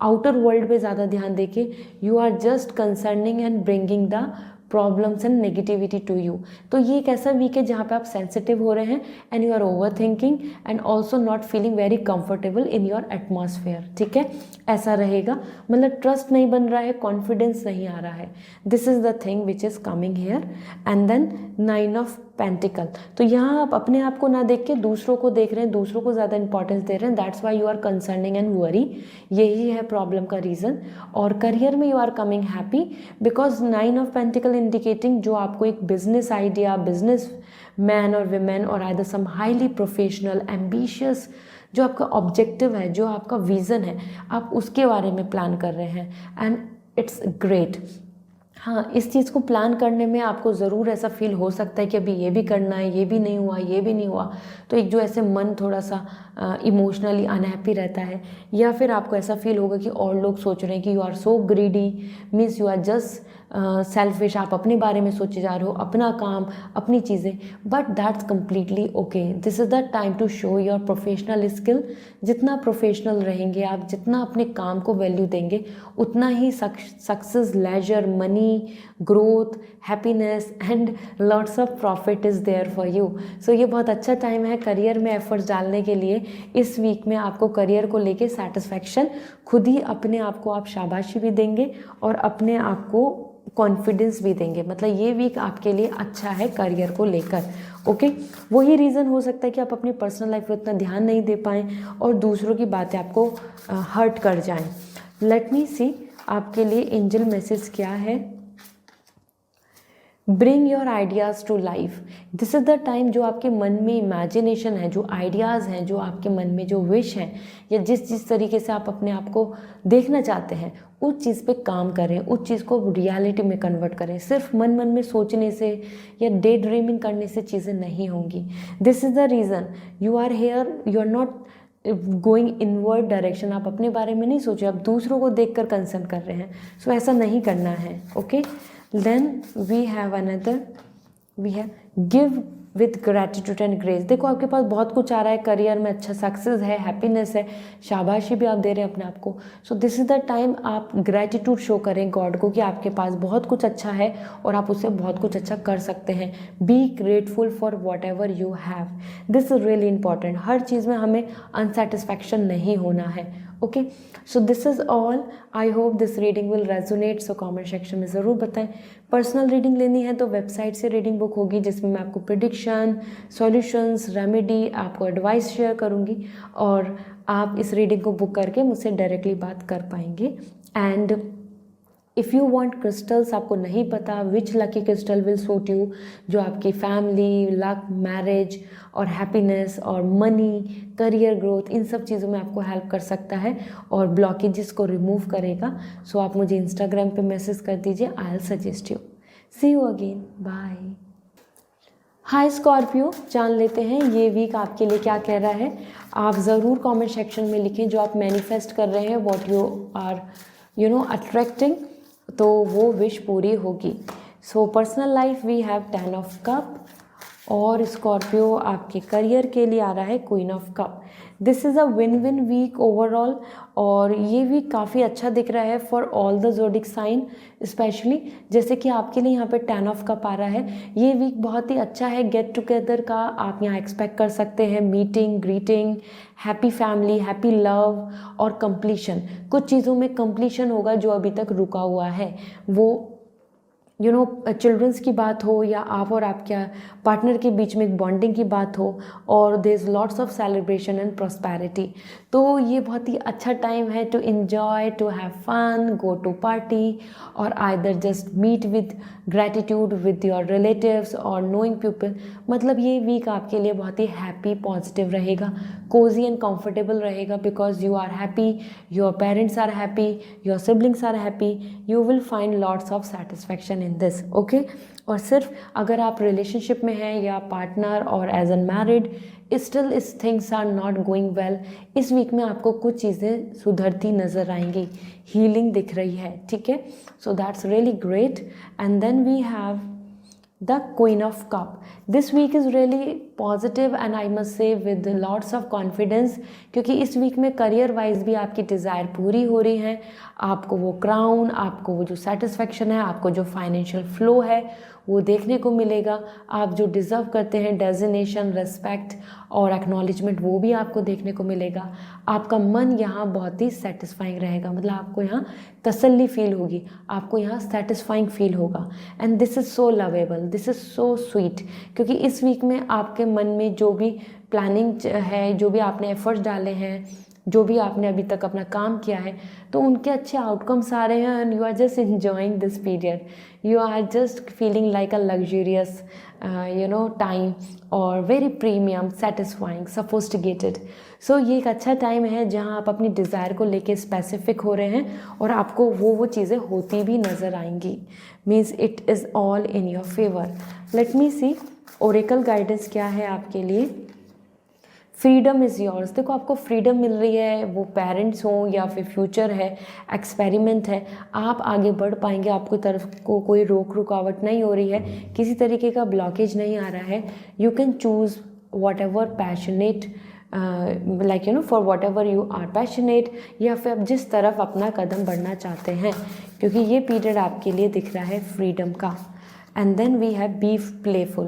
[SPEAKER 1] आउटर वर्ल्ड पे ज़्यादा ध्यान देके, you are just concerning and bringing the problems and negativity to you. तो ये एक ऐसा वीक है जहाँ पे आप सेंसिटिव हो रहे हैं and you are over thinking and also not feeling very comfortable in your atmosphere, ठीक है। ऐसा रहेगा, मतलब ट्रस्ट नहीं बन रहा है, कॉन्फिडेंस नहीं आ रहा है। This is the thing which is coming here. And then 9 of pentacle, तो यहाँ आप अपने आप को ना देख के दूसरों को देख रहे हैं, दूसरों को ज़्यादा इंपॉर्टेंस दे रहे हैं। That's why you are concerning and worry, यही है प्रॉब्लम का रीज़न। और करियर में you are coming happy because 9 of pentacle indicating जो आपको एक बिजनेस आइडिया, बिजनेस मैन और विमेन और either some highly professional ambitious, जो आपका ऑब्जेक्टिव है, जो आपका विज़न है, आप उसके बारे में प्लान कर रहे हैं एंड इट्स ग्रेट। हाँ, इस चीज़ को प्लान करने में आपको ज़रूर ऐसा फील हो सकता है कि अभी ये भी करना है, ये भी नहीं हुआ, ये भी नहीं हुआ, तो एक जो ऐसे मन थोड़ा सा इमोशनली अनहैप्पी रहता है, या फिर आपको ऐसा फील होगा कि और लोग सोच रहे हैं कि you are so greedy, means you are just selfish, आप अपने बारे में सोचे जा रहे हो, अपना काम, अपनी चीज़ें, but that's completely okay. This is the time to show your professional skill. जितना प्रोफेशनल रहेंगे आप, जितना अपने काम को वैल्यू देंगे, उतना ही success, leisure, money, growth, happiness and lots of profit is there for you. So ये बहुत अच्छा टाइम है करियर में एफर्ट्स डालने के लिए। इस वीक में आपको करियर को लेके सेटिस्फैक्शन, खुद ही अपने आप को आप शाबाशी भी देंगे और अपने आप को कॉन्फिडेंस भी देंगे। मतलब ये वीक आपके लिए अच्छा है करियर को लेकर। ओके, वही रीज़न हो सकता है कि आप अपनी पर्सनल लाइफ में उतना ध्यान नहीं दे पाएँ और दूसरों की बातें आपको हर्ट कर जाएं। लेट मी सी आपके लिए एंजल मैसेज क्या है। Bring your ideas to life. This is the time जो आपके मन में इमेजिनेशन है, जो आइडियाज़ हैं, जो आपके मन में जो विश हैं, या जिस तरीके से आप अपने आप को देखना चाहते हैं, उस चीज़ पे काम करें, उस चीज़ को रियलिटी में कन्वर्ट करें। सिर्फ मन में सोचने से या डे ड्रीमिंग करने से चीज़ें नहीं होंगी। This is the reason you are here, you are not going inward direction. आप अपने बारे में नहीं सोचे, आप दूसरों को देखकर कंसर्न कर रहे हैं। सो ऐसा नहीं करना है। Okay, then we have another, we have give with gratitude and grace. देखो आपके पास बहुत कुछ आ रहा है, करियर में अच्छा सक्सेस है, हैप्पीनेस है, शाबाशी भी आप दे रहे हैं अपने आप को। सो दिस इज़ द टाइम आप ग्रेटिट्यूड शो करें गॉड को कि आपके पास बहुत कुछ अच्छा है और आप उससे बहुत कुछ अच्छा कर सकते हैं। Be grateful for whatever you have, this is really important. हर चीज़ में हमें अनसेटिस्फैक्शन नहीं होना है। Okay, so this is all. I hope this reading will resonate. So comment section में ज़रूर बताएं। पर्सनल रीडिंग लेनी है तो वेबसाइट से रीडिंग बुक होगी, जिसमें मैं आपको प्रिडिक्शन, सॉल्यूशंस, रेमेडी, आपको एडवाइस शेयर करूँगी और आप इस रीडिंग को बुक करके मुझसे डायरेक्टली बात कर पाएंगे। And if you want crystals, आपको नहीं पता which lucky crystal will suit you, जो आपकी फैमिली, लक, मैरिज और हैप्पीनेस और मनी, करियर ग्रोथ, इन सब चीज़ों में आपको हेल्प कर सकता है और ब्लॉकेजेस को रिमूव करेगा, सो आप मुझे इंस्टाग्राम पे मैसेज कर दीजिए, I will suggest you. See you again, bye. Hi Scorpio, जान लेते हैं ये वीक आपके लिए क्या कह रहा है। आप ज़रूर कमेंट सेक्शन में लिखें जो आप मैनिफेस्ट कर रहे हैं, व्हाट यू आर अट्रैक्टिंग, तो वो विश पूरी होगी। So personal life we have 10 of cup और स्कॉर्पियो आपके करियर के लिए आ रहा है queen of cup. This is a win win week overall और ये वीक काफ़ी अच्छा दिख रहा है for all the zodiac sign, specially जैसे कि आपके लिए यहाँ पे 10 ऑफ कप आ रहा है। ये वीक बहुत ही अच्छा है गेट टुगेदर का, आप यहाँ एक्सपेक्ट कर सकते हैं meeting, greeting, happy family, happy love और कंप्लीशन। कुछ चीज़ों में कंप्लीशन होगा जो अभी तक रुका हुआ है, वो चिल्ड्रंस की बात हो या आप और आपके पार्टनर के बीच में एक बॉन्डिंग की बात हो, और there is lots of celebration and prosperity. तो ये बहुत ही अच्छा टाइम है to enjoy, to have fun, go to party और either just meet with gratitude with your relatives और नोइंग पीपल। मतलब ये वीक आपके लिए बहुत ही हैप्पी, पॉजिटिव रहेगा, कोजी एंड कंफर्टेबल रहेगा, because you are happy, your parents are happy, your siblings are happy, you will find lots of satisfaction in this. Okay, और सिर्फ अगर आप रिलेशनशिप में हैं या पार्टनर और as an married still is things are not going well, इस week में आपको कुछ चीज़ें सुधरती नज़र आएंगी, हीलिंग दिख रही है, ठीक है। So that's really great. And then we have the queen of cup. This week is really positive and I must say with lots of confidence, क्योंकि इस वीक में करियर वाइज भी आपकी डिज़ायर पूरी हो रही है। आपको वो क्राउन, आपको वो जो सेटिस्फैक्शन है, आपको जो फाइनेंशियल फ्लो है वो देखने को मिलेगा। आप जो डिज़र्व करते हैं डेजिग्नेशन, रिस्पेक्ट और एक्नॉलेजमेंट, वो भी आपको देखने को मिलेगा। आपका मन यहाँ बहुत ही सेटिस्फाइंग रहेगा, मतलब आपको यहाँ तसल्ली फील होगी, आपको यहाँ सेटिस्फाइंग फील होगा। And this is so lovable, this is so sweet, क्योंकि इस वीक में आपके मन में जो भी प्लानिंग है, जो भी आपने एफर्ट्स डाले हैं, जो भी आपने अभी तक अपना काम किया है, तो उनके अच्छे आउटकम्स आ रहे हैं and you are just enjoying this period, you are just feeling like a luxurious time और very premium, satisfying, sophisticated. So ये एक अच्छा टाइम है जहाँ आप अपनी डिज़ायर को लेके स्पेसिफिक हो रहे हैं और आपको वो चीज़ें होती भी नज़र आएंगी। Means it is all in your favour. Let me see oracle guidance क्या है आपके लिए। Freedom is yours. देखो आपको फ्रीडम मिल रही है, वो पेरेंट्स हों या फिर फ्यूचर है, एक्सपेरिमेंट है, आप आगे बढ़ पाएंगे, आपकी तरफ को कोई रोक रुकावट नहीं हो रही है, किसी तरीके का ब्लॉकेज नहीं आ रहा है। You can choose whatever passionate, like for whatever you are passionate, या फिर आप जिस तरफ अपना कदम बढ़ना चाहते हैं, क्योंकि ये पीरियड आपके लिए दिख रहा है फ्रीडम का। And then we have be playful.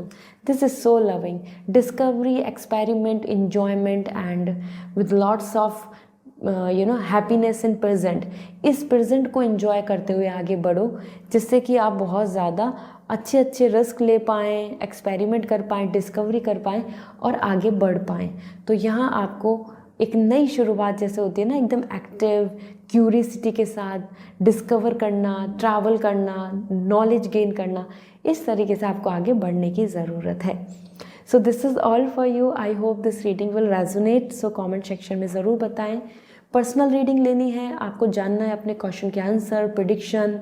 [SPEAKER 1] This is so loving. Discovery, experiment, enjoyment and with lots of happiness in present. इस present को enjoy करते हुए आगे बढ़ो, जिससे कि आप बहुत ज़्यादा अच्छे अच्छे रिस्क ले पाएँ, एक्सपेरिमेंट कर पाएँ, डिस्कवरी कर पाएँ और आगे बढ़ पाएँ। तो यहाँ आपको एक नई शुरुआत जैसे होती है ना, एकदम एक्टिव, क्यूरियसिटी के साथ डिस्कवर करना, ट्रैवल करना, नॉलेज गेन करना, इस तरीके से आपको आगे बढ़ने की ज़रूरत है। So this is all for you. I hope this reading will resonate. So comment section में ज़रूर बताएं। पर्सनल रीडिंग लेनी है, आपको जानना है अपने क्वेश्चन के answer, prediction,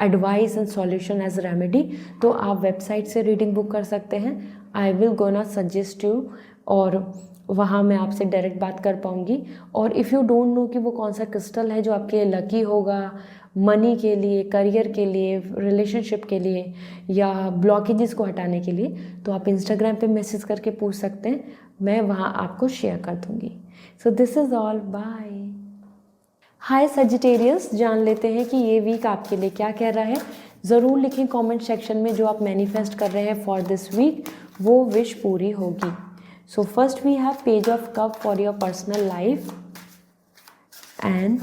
[SPEAKER 1] advice and solution as remedy, तो आप वेबसाइट से रीडिंग बुक कर सकते हैं। I will gonna suggest you, और वहाँ मैं आपसे डायरेक्ट बात कर पाऊँगी। और इफ़ यू डोंट नो कि वो कौन सा क्रिस्टल है जो आपके लिए लकी होगा मनी के लिए, करियर के लिए, रिलेशनशिप के लिए या ब्लॉकेजेस को हटाने के लिए, तो आप इंस्टाग्राम पे मैसेज करके पूछ सकते हैं, मैं वहाँ आपको शेयर कर दूँगी। So this is all, bye. Hi Sagittarius, जान लेते हैं कि ये वीक आपके लिए क्या कह रहा है। ज़रूर लिखें कमेंट सेक्शन में जो आप मैनिफेस्ट कर रहे हैं फॉर दिस वीक, वो विश पूरी होगी। So first we have page of cup for your personal life and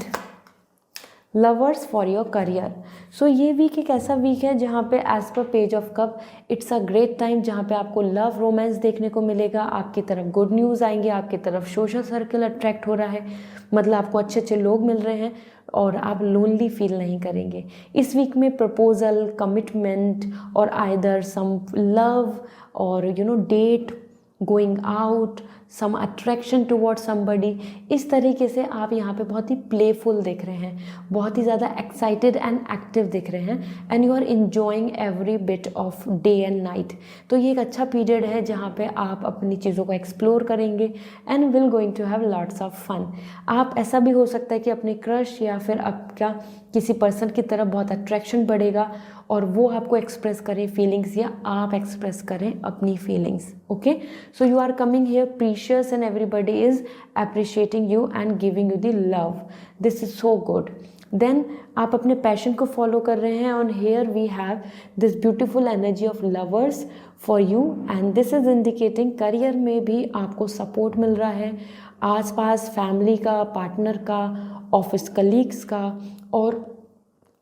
[SPEAKER 1] lovers for your career. So ये वीक एक ऐसा वीक है जहाँ पे as per page of cup it's a great time, जहाँ पे आपको लव रोमांस देखने को मिलेगा, आपकी तरफ गुड न्यूज़ आएंगे, आपकी तरफ सोशल सर्कल अट्रैक्ट हो रहा है, मतलब आपको अच्छे अच्छे लोग मिल रहे हैं और आप लोनली फील नहीं करेंगे। इस वीक में प्रपोजल, कमिटमेंट और आइदर सम लव और डेट, गोइंग आउट, सम अट्रैक्शन टुवर्ड्स समबडी, इस तरीके से आप यहाँ पे बहुत ही प्लेफुल दिख रहे हैं, बहुत ही ज़्यादा एक्साइटेड एंड एक्टिव दिख रहे हैं and you are enjoying every bit of day and night. तो ये एक अच्छा पीरियड है जहाँ पे आप अपनी चीज़ों को एक्सप्लोर करेंगे and will going to have lots of fun. आप ऐसा भी हो सकता है कि अपने क्रश या फिर आपका किसी पर्सन की तरफ बहुत अट्रैक्शन बढ़ेगा और वो आपको एक्सप्रेस करें फीलिंग्स या आप एक्सप्रेस करें अपनी feelings. Okay, so you are coming here precious and everybody is appreciating you and giving you the love. This is so good. Then आप अपने पैशन को फॉलो कर रहे हैं और here we have this beautiful energy of lovers for you and this is indicating career में भी आपको सपोर्ट मिल रहा है, आसपास फैमिली का, पार्टनर का, ऑफिस कलीग्स का, और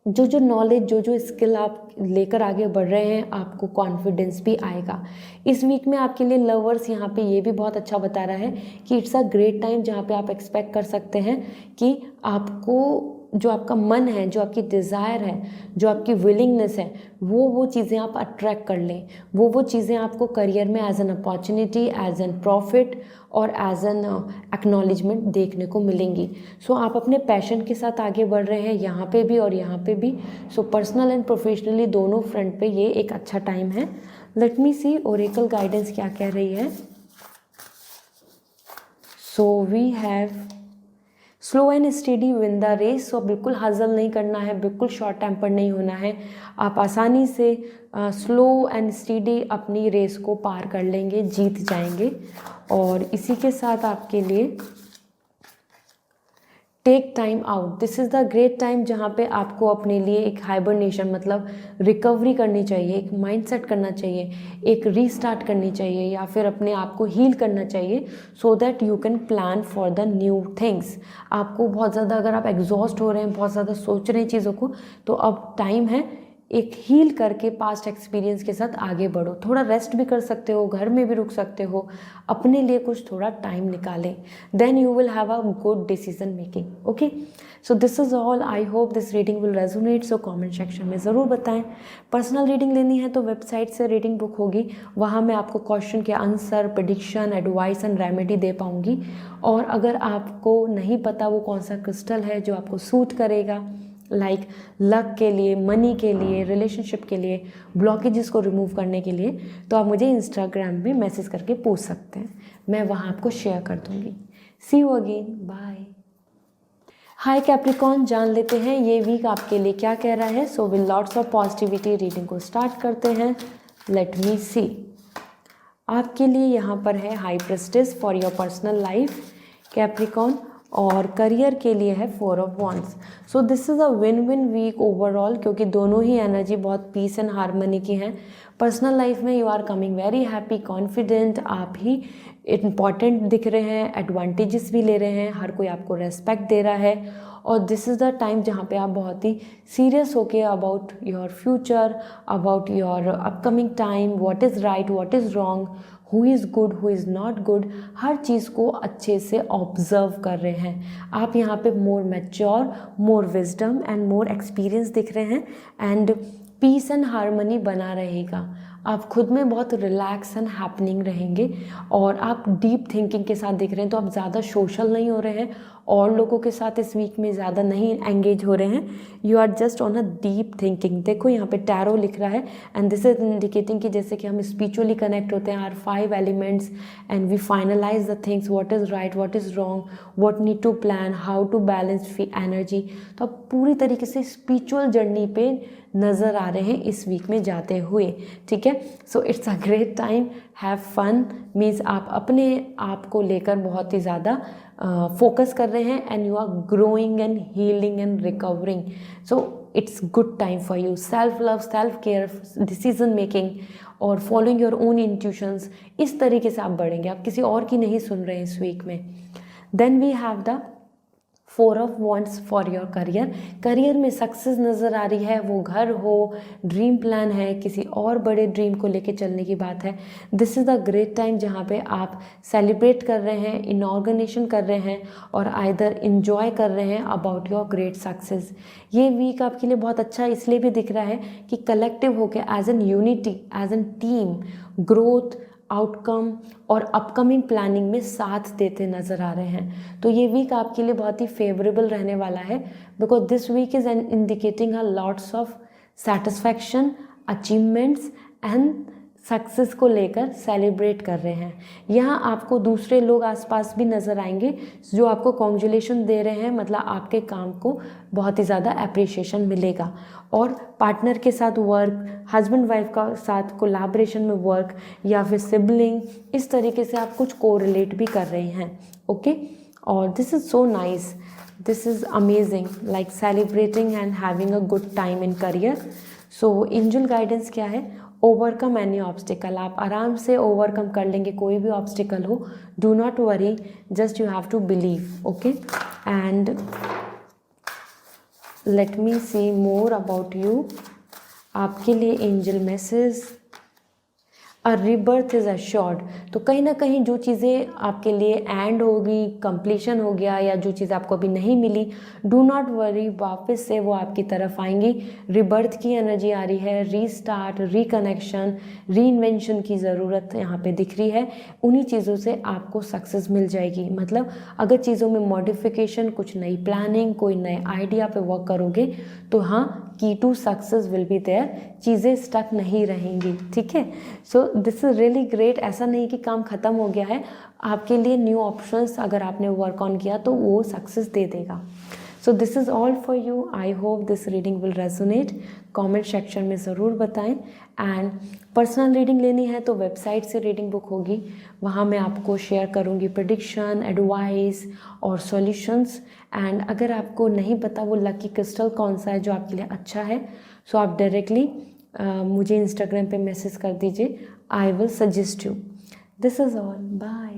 [SPEAKER 1] जो नॉलेज, जो स्किल आप लेकर आगे बढ़ रहे हैं, आपको कॉन्फिडेंस भी आएगा। इस वीक में आपके लिए लवर्स यहाँ पे ये भी बहुत अच्छा बता रहा है कि इट्स अ ग्रेट टाइम जहाँ पे आप एक्सपेक्ट कर सकते हैं कि आपको जो आपका मन है, जो आपकी डिज़ायर है, जो आपकी विलिंगनेस है, वो चीज़ें आप अट्रैक्ट कर लें, वो चीज़ें आपको करियर में as an opportunity, as an profit और एज एन एक्नॉलेजमेंट देखने को मिलेंगी। सो आप अपने पैशन के साथ आगे बढ़ रहे हैं यहाँ पे भी और यहाँ पे भी। सो पर्सनल एंड प्रोफेशनली दोनों फ्रंट पे ये एक अच्छा टाइम है। Let me see oracle guidance क्या कह रही है। So we have slow and steady win the race. So बिल्कुल हजल नहीं करना है, बिल्कुल शॉर्ट टेम्पर नहीं होना है, आप आसानी से स्लो एंड स्टेडी अपनी रेस को पार कर लेंगे, जीत जाएंगे। और इसी के साथ आपके लिए take time out, this is the great time जहाँ पे आपको अपने लिए एक हाइबरनेशन मतलब रिकवरी करनी चाहिए, एक माइंडसेट करना चाहिए, एक रीस्टार्ट करनी चाहिए या फिर अपने आप को हील करना चाहिए so that you can plan for the new things. आपको बहुत ज़्यादा अगर आप एग्जॉस्ट हो रहे हैं, बहुत ज़्यादा सोच रहे हैं चीज़ों को, तो अब टाइम है एक हील करके पास्ट एक्सपीरियंस के साथ आगे बढ़ो। थोड़ा रेस्ट भी कर सकते हो, घर में भी रुक सकते हो, अपने लिए कुछ थोड़ा टाइम निकालें, then you will have a good decision making. Okay, so this is all. I hope this reading will resonate. So comment section में ज़रूर बताएं। पर्सनल रीडिंग लेनी है तो वेबसाइट से रीडिंग बुक होगी, वहाँ मैं आपको क्वेश्चन के answer, prediction, advice and remedy दे पाऊँगी। और अगर आपको नहीं पता वो कौन सा क्रिस्टल है जो आपको सूट करेगा, लाइक लक के लिए, मनी के लिए, रिलेशनशिप के लिए, ब्लॉकेजेस को रिमूव करने के लिए, तो आप मुझे इंस्टाग्राम में मैसेज करके पूछ सकते हैं, मैं वहाँ आपको शेयर कर दूँगी। See you again, bye. Hi Capricorn, जान लेते हैं ये वीक आपके लिए क्या कह रहा है। So will lots of positivity reading को स्टार्ट करते हैं। Let me see. आपके लिए यहाँ पर है high prestige for your personal life Capricorn, और करियर के लिए है 4 of wands. So this is a win win week overall, क्योंकि दोनों ही एनर्जी बहुत पीस एंड हारमोनी की हैं। पर्सनल लाइफ में you are coming very happy, confident, आप ही इम्पॉर्टेंट दिख रहे हैं, एडवांटेजेस भी ले रहे हैं, हर कोई आपको रेस्पेक्ट दे रहा है। और दिस इज़ द टाइम जहाँ पे आप बहुत ही सीरियस होके about your future, about your upcoming time, what is right, what is wrong, who is good, who is not good, हर चीज़ को अच्छे से ऑब्जर्व कर रहे हैं। आप यहाँ पे मोर mature, more wisdom and more experience दिख रहे हैं एंड पीस एंड हारमनी बना रहेगा। आप खुद में बहुत रिलैक्स एंड हैपनिंग रहेंगे और आप डीप थिंकिंग के साथ दिख रहे हैं। तो आप ज़्यादा सोशल नहीं हो रहे हैं और लोगों के साथ इस वीक में ज़्यादा नहीं एंगेज हो रहे हैं। You are just on a deep thinking. देखो यहाँ पे टैरो लिख रहा है एंड दिस इज इंडिकेटिंग कि जैसे कि हम स्पिरिचुअली कनेक्ट होते हैं, are 5 elements and we finalise the things, what is right, what is wrong, what need to plan, how to balance energy. तो आप पूरी तरीके से स्पिरिचुअल जर्नी पे नज़र आ रहे हैं इस वीक में जाते हुए, ठीक है। So it's a great time, have fun. Means आप अपने आप को लेकर बहुत ही ज़्यादा फोकस कर रहे हैं and you are growing and healing and recovering. So it's good time for you. Self love, self care, decision making और फॉलोइंग योर ओन इंट्यूशंस, इस तरीके से आप बढ़ेंगे। आप किसी और की नहीं सुन रहे हैं इस वीक में। Then we have the 4 of wands for your career. Career में सक्सेस नज़र आ रही है, वो घर हो, ड्रीम प्लान है, किसी और बड़े ड्रीम को लेके चलने की बात है। This is the great time जहाँ पे आप सेलिब्रेट कर रहे हैं, इनऑर्गेनाइजेशन कर रहे हैं और आइदर इन्जॉय कर रहे हैं अबाउट योर ग्रेट सक्सेस। ये वीक आपके लिए बहुत अच्छा इसलिए भी दिख रहा है कि कलेक्टिव होकर as an unity, as an team, growth, outcome और अपकमिंग प्लानिंग में साथ देते नज़र आ रहे हैं। तो ये वीक आपके लिए बहुत ही फेवरेबल रहने वाला है because this week is indicating a lots of satisfaction, achievements and success को लेकर सेलिब्रेट कर रहे हैं। यहाँ आपको दूसरे लोग आसपास भी नज़र आएंगे जो आपको कॉन्ग्रेचुलेशन दे रहे हैं, मतलब आपके काम को बहुत ही ज़्यादा अप्रिशिएशन मिलेगा। और पार्टनर के साथ वर्क, हस्बैंड वाइफ का साथ कोलैबोरेशन में वर्क या फिर सिबलिंग, इस तरीके से आप कुछ कोरिलेट भी कर रहे हैं, ओके। और this is so nice, this is amazing, like celebrating and having a good time in career. So angel guidance क्या है? Overcome any obstacle. आप आराम से ओवरकम कर लेंगे कोई भी ऑब्स्टिकल हो। Do not worry, just you have to believe, okay. And let me see more about you. आपके लिए angel message, a rebirth is assured. तो कहीं ना कहीं जो चीज़ें आपके लिए एंड होगी, कंप्लीशन हो गया, या जो चीज़ आपको अभी नहीं मिली, डू नॉट वरी, वापस से वो आपकी तरफ आएंगी। रीबर्थ की एनर्जी आ रही है, रीस्टार्ट, रिकनेक्शन, रीइन्वेंशन की ज़रूरत यहाँ पे दिख रही है। उन्हीं चीज़ों से आपको सक्सेस मिल जाएगी। मतलब अगर चीज़ों में मॉडिफिकेशन, कुछ नई प्लानिंग, कोई नए आइडिया पे वर्क करोगे तो हाँ, key to success will be there. चीज़ें स्टक नहीं रहेंगी, ठीक है। So this is really great. ऐसा नहीं कि काम ख़त्म हो गया है, आपके लिए न्यू ऑप्शंस अगर आपने वर्क ऑन किया तो वो सक्सेस दे देगा। सो this is all for you. I hope this reading will resonate. Comment section में ज़रूर बताएं। एंड पर्सनल रीडिंग लेनी है तो वेबसाइट से रीडिंग बुक होगी, वहाँ मैं आपको शेयर करूँगी प्रेडिक्शन, एडवाइस और सॉल्यूशंस। एंड अगर आपको नहीं पता वो लकी क्रिस्टल कौन सा है जो आपके लिए अच्छा है, सो आप डायरेक्टली मुझे इंस्टाग्राम पे मैसेज कर दीजिए, I will suggest you. This is all, bye.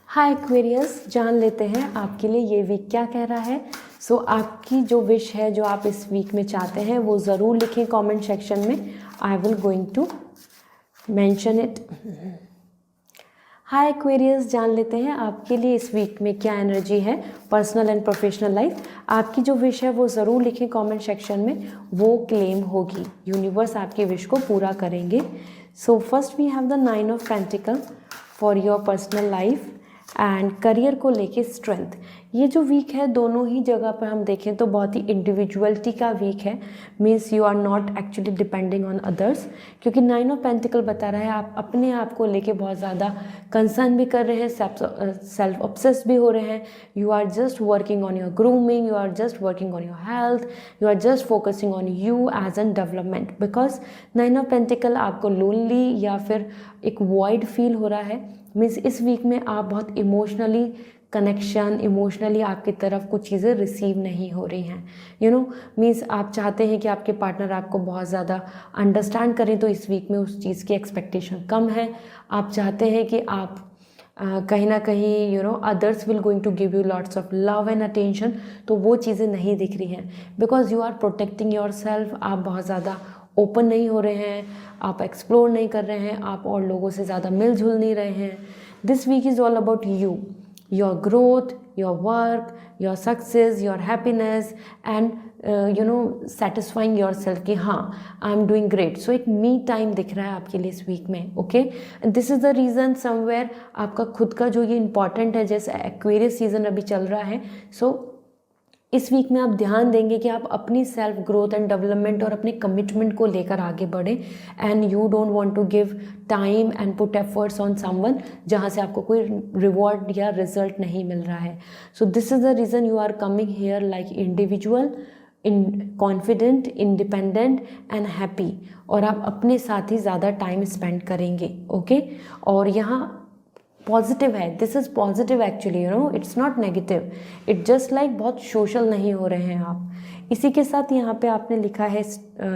[SPEAKER 1] Hi Aquarius, जान लेते हैं आपके लिए ये वीक क्या कह रहा है। सो आपकी जो विश है, जो आप इस वीक में चाहते हैं, वो ज़रूर लिखें कमेंट सेक्शन में। I will going to mention it. Hi Aquarius, जान लेते हैं आपके लिए इस वीक में क्या एनर्जी है, पर्सनल एंड प्रोफेशनल लाइफ। आपकी जो विश है वो ज़रूर लिखें कमेंट सेक्शन में, वो क्लेम होगी। यूनिवर्स आपकी विश को पूरा करेंगे। So first we have the 9 of pentacle for your personal life and career को लेके स्ट्रेंथ। ये जो वीक है, दोनों ही जगह पर हम देखें तो बहुत ही इंडिविजुअलिटी का वीक है। Means you are not actually depending on others, क्योंकि 9 ऑफ पेंटिकल बता रहा है आप अपने आप को लेके बहुत ज़्यादा कंसर्न भी कर रहे हैं, सेल्फ ऑब्सेस्ड भी हो रहे हैं। You are just working on your grooming, you are just working on your health, you are just focusing on you as an development. Because 9 of pentacle आपको लोनली या फिर एक वॉइड फील हो रहा है। मीन्स इस वीक में आप बहुत इमोशनली कनेक्शन, इमोशनली आपकी तरफ कुछ चीज़ें रिसीव नहीं हो रही हैं। यू नो, मीन्स आप चाहते हैं कि आपके पार्टनर आपको बहुत ज़्यादा अंडरस्टैंड करें, तो इस वीक में उस चीज़ की एक्सपेक्टेशन कम है। आप चाहते हैं कि आप कहीं ना कहीं others will going to give you lots of love and attention, तो वो चीज़ें नहीं दिख रही हैं। Because you are protecting your self. आप बहुत ज़्यादा ओपन नहीं हो रहे हैं, आप एक्सप्लोर नहीं कर रहे हैं, आप और लोगों से ज़्यादा मिलजुल नहीं रहे हैं। This week is all about you, your growth, your work, your success, your happiness and satisfying your self कि हाँ I am doing great. So एक मी टाइम दिख रहा है आपके लिए इस वीक में। Okay, this is the reason somewhere आपका खुद का जो ये इंपॉर्टेंट है, जैसे एक्वेरियस सीजन अभी चल रहा है। सो इस वीक में आप ध्यान देंगे कि आप अपनी सेल्फ ग्रोथ एंड डेवलपमेंट और अपने कमिटमेंट को लेकर आगे बढ़ें, and you don't want to give time and put efforts on someone जहाँ से आपको कोई रिवॉर्ड या रिजल्ट नहीं मिल रहा है। So this is the reason you are coming here like individual, confident, independent and happy, और आप अपने साथ ही ज़्यादा टाइम स्पेंड करेंगे। ओके, और यहाँ पॉजिटिव है, this is positive actually, it's not negative, it just like बहुत सोशल नहीं हो रहे हैं आप। इसी के साथ यहाँ पे आपने लिखा है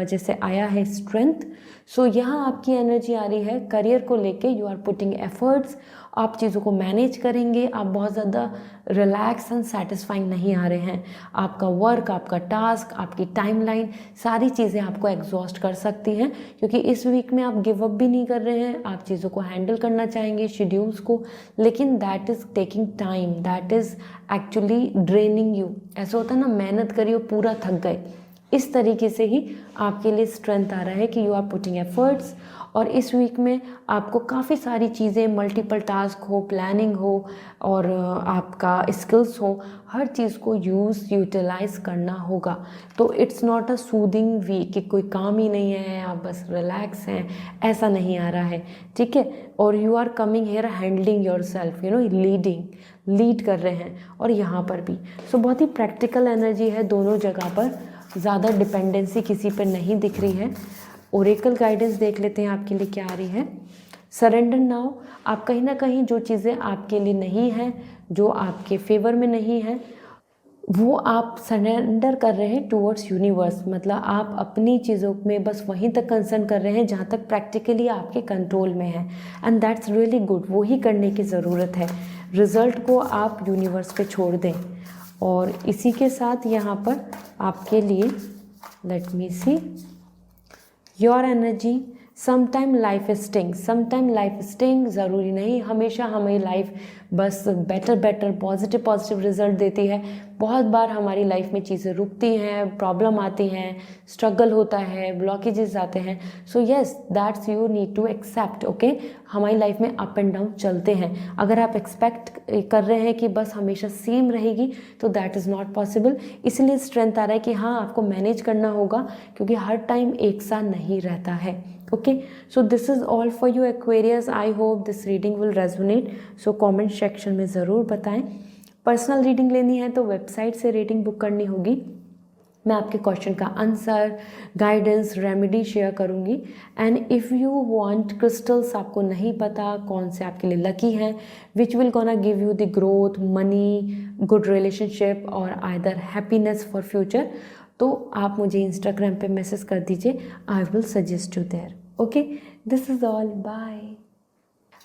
[SPEAKER 1] जैसे आया है स्ट्रेंथ। सो यहाँ आपकी एनर्जी आ रही है करियर को लेके, यू आर पुटिंग एफर्ट्स, आप चीज़ों को मैनेज करेंगे, आप बहुत ज़्यादा रिलैक्स एंड सेटिस्फाइंग नहीं आ रहे हैं। आपका वर्क, आपका टास्क, आपकी टाइमलाइन, सारी चीज़ें आपको एग्जॉस्ट कर सकती हैं, क्योंकि इस वीक में आप गिव अप भी नहीं कर रहे हैं, आप चीज़ों को हैंडल करना चाहेंगे, शेड्यूल्स को, लेकिन that is taking time, that is actually draining you. ऐसा होता है ना, मेहनत करिए पूरा थक गए, इस तरीके से ही आपके लिए स्ट्रेंथ आ रहा है कि यू आर पुटिंग एफर्ट्स। और इस वीक में आपको काफ़ी सारी चीज़ें, मल्टीपल टास्क हो, प्लानिंग हो और आपका स्किल्स हो, हर चीज़ को यूटिलाइज करना होगा। तो it's not a soothing week कि कोई काम ही नहीं है, आप बस रिलैक्स हैं, ऐसा नहीं आ रहा है, ठीक है। और you are coming here handling your self, lead कर रहे हैं, और यहाँ पर भी। सो बहुत ही प्रैक्टिकल एनर्जी है दोनों जगह पर, ज़्यादा डिपेंडेंसी किसी पर नहीं दिख रही है। ओरेकल गाइडेंस देख लेते हैं आपके लिए क्या आ रही है। सरेंडर नाउ, आप कहीं ना कहीं जो चीज़ें आपके लिए नहीं हैं, जो आपके फेवर में नहीं है, वो आप सरेंडर कर रहे हैं टूवर्ड्स यूनिवर्स। मतलब आप अपनी चीज़ों में बस वहीं तक कंसर्न कर रहे हैं जहाँ तक प्रैक्टिकली आपके कंट्रोल में है, एंड दैट्स रियली गुड। वो ही करने की ज़रूरत है, रिज़ल्ट को आप यूनिवर्स पे छोड़ दें। और इसी के साथ यहाँ पर आपके लिए late me see your energy, sometime life sting, ज़रूरी नहीं हमेशा हमारी लाइफ बस बेटर पॉजिटिव रिजल्ट देती है। बहुत बार हमारी लाइफ में चीज़ें रुकती हैं, प्रॉब्लम आती हैं, स्ट्रगल होता है, ब्लॉकेजेस आते हैं। So yes, that's you need to accept. Okay, हमारी लाइफ में अप एंड डाउन चलते हैं। अगर आप एक्सपेक्ट कर रहे हैं कि बस हमेशा सेम रहेगी, तो दैट इज़ नॉट पॉसिबल। इसलिए स्ट्रेंथ आ रहा है कि हाँ, आपको मैनेज करना होगा, क्योंकि हर टाइम एक सा नहीं रहता है। Okay, so this is all for you Aquarius. I hope this reading will resonate. So comment section में ज़रूर बताएं। पर्सनल रीडिंग लेनी है तो वेबसाइट से रीडिंग बुक करनी होगी। मैं आपके क्वेश्चन का आंसर, गाइडेंस, रेमेडी शेयर करूँगी। And if you want crystals, आपको नहीं पता कौन से आपके लिए लकी हैं, which will gonna give you the growth, money, good relationship और आइदर हैप्पीनेस फॉर फ्यूचर, तो आप मुझे इंस्टाग्राम पे मैसेज कर दीजिए, I will suggest you there. Okay, this is all, bye.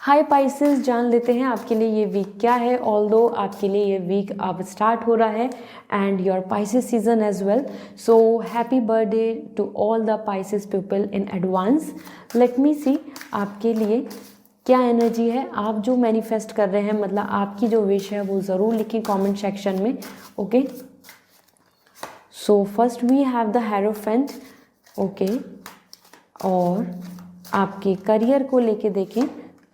[SPEAKER 1] Hi Pisces, जान लेते हैं आपके लिए ये वीक क्या है। ऑल्दो आपके लिए ये वीक अब स्टार्ट हो रहा है and your Pisces season as well. So happy birthday to all the Pisces people in advance. Let me see आपके लिए क्या एनर्जी है, आप जो मैनिफेस्ट कर रहे हैं, मतलब आपकी जो विश है, वो ज़रूर लिखिए कमेंट सेक्शन में। Okay, so first we have the hierophant. Okay, और आपके करियर को लेके देखें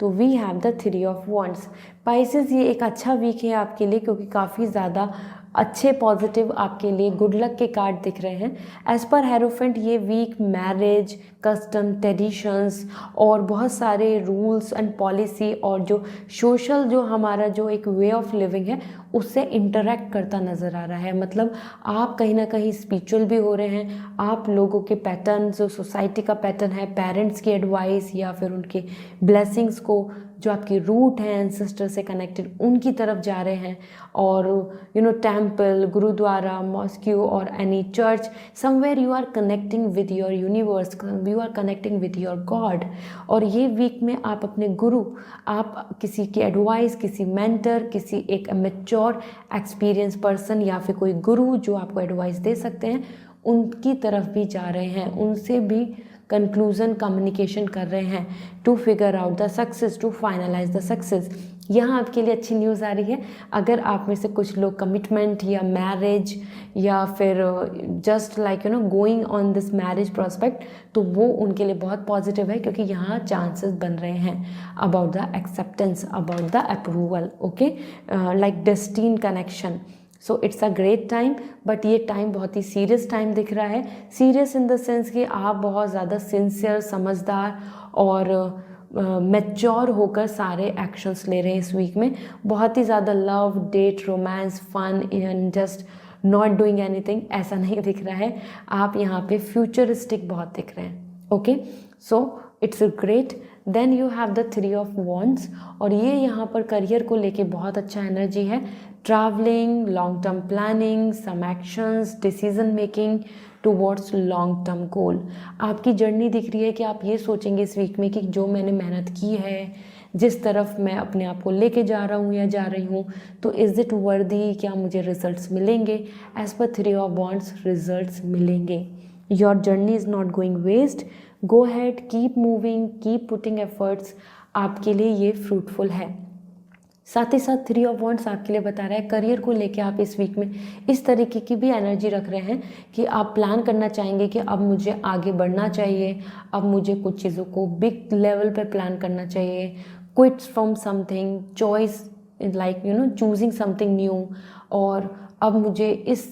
[SPEAKER 1] तो we have the 3 of wands. Pisces, ये एक अच्छा वीक है आपके लिए, क्योंकि काफ़ी ज़्यादा अच्छे पॉजिटिव आपके लिए गुड लक के कार्ड दिख रहे हैं। एज़ पर हेरोफेंट ये वीक मैरिज, कस्टम, ट्रेडिशंस और बहुत सारे रूल्स एंड पॉलिसी और जो सोशल, जो हमारा जो एक वे ऑफ लिविंग है, उससे इंटरेक्ट करता नज़र आ रहा है। मतलब आप कहीं ना कहीं स्पिरिचुअल भी हो रहे हैं, आप लोगों के पैटर्न, जो सोसाइटी का पैटर्न है, पेरेंट्स की एडवाइस या फिर उनके ब्लेसिंग्स को, जो आपकी रूट है एंसेस्टर से कनेक्टेड, उनकी तरफ जा रहे हैं। और टेम्पल, गुरुद्वारा, मॉस्क्यू और any church, somewhere you are connecting with your universe, you are connecting with your god. और ये वीक में आप अपने गुरु, आप किसी की एडवाइस, किसी मेंटर, किसी एक मैच्योर एक्सपीरियंस पर्सन या फिर कोई गुरु जो आपको एडवाइस दे सकते हैं, उनकी तरफ भी जा रहे हैं, उनसे भी कंक्लूजन कम्युनिकेशन कर रहे हैं to figure out the success, to finalise the success. यहाँ आपके लिए अच्छी न्यूज़ आ रही है। अगर आप में से कुछ लोग कमिटमेंट या मैरिज या फिर just like going on this marriage prospect, तो वो उनके लिए बहुत पॉजिटिव है, क्योंकि यहाँ चांसेस बन रहे हैं about the acceptance, about the approval, okay, like destine connection. So it's a great time, but ये टाइम बहुत ही सीरियस टाइम दिख रहा है। सीरियस इन द सेंस कि आप बहुत ज़्यादा सिंसियर, समझदार और मैच्योर होकर सारे एक्शंस ले रहे हैं इस वीक में। बहुत ही ज़्यादा love, date, romance, fun and just not doing anything ऐसा नहीं दिख रहा है। आप यहाँ पे फ्यूचरिस्टिक बहुत दिख रहे हैं, okay. So it's great. Then you have the 3 of wands, और ये यहाँ पर करियर को लेके बहुत अच्छा एनर्जी है। Travelling, long term planning, some actions, decision making towards long term goal. आपकी जर्नी दिख रही है कि आप ये सोचेंगे इस वीक में कि जो मैंने मेहनत की है, जिस तरफ मैं अपने आप को लेके जा रहा हूँ या जा रही हूँ, तो इज़ इट वर्दी, क्या मुझे रिजल्ट्स मिलेंगे? As per 3 of wands results मिलेंगे। Your journey is not going waste. Go ahead, keep moving, keep putting efforts. आपके लिए ये फ्रूटफुल है। साथ ही साथ 3 ऑफ वॉन्ड्स आपके लिए बता रहा है करियर को लेके आप इस वीक में इस तरीके की भी एनर्जी रख रहे हैं कि आप प्लान करना चाहेंगे कि अब मुझे आगे बढ़ना चाहिए, अब मुझे कुछ चीज़ों को बिग लेवल पर प्लान करना चाहिए, quits from something, choice like choosing something new, और अब मुझे इस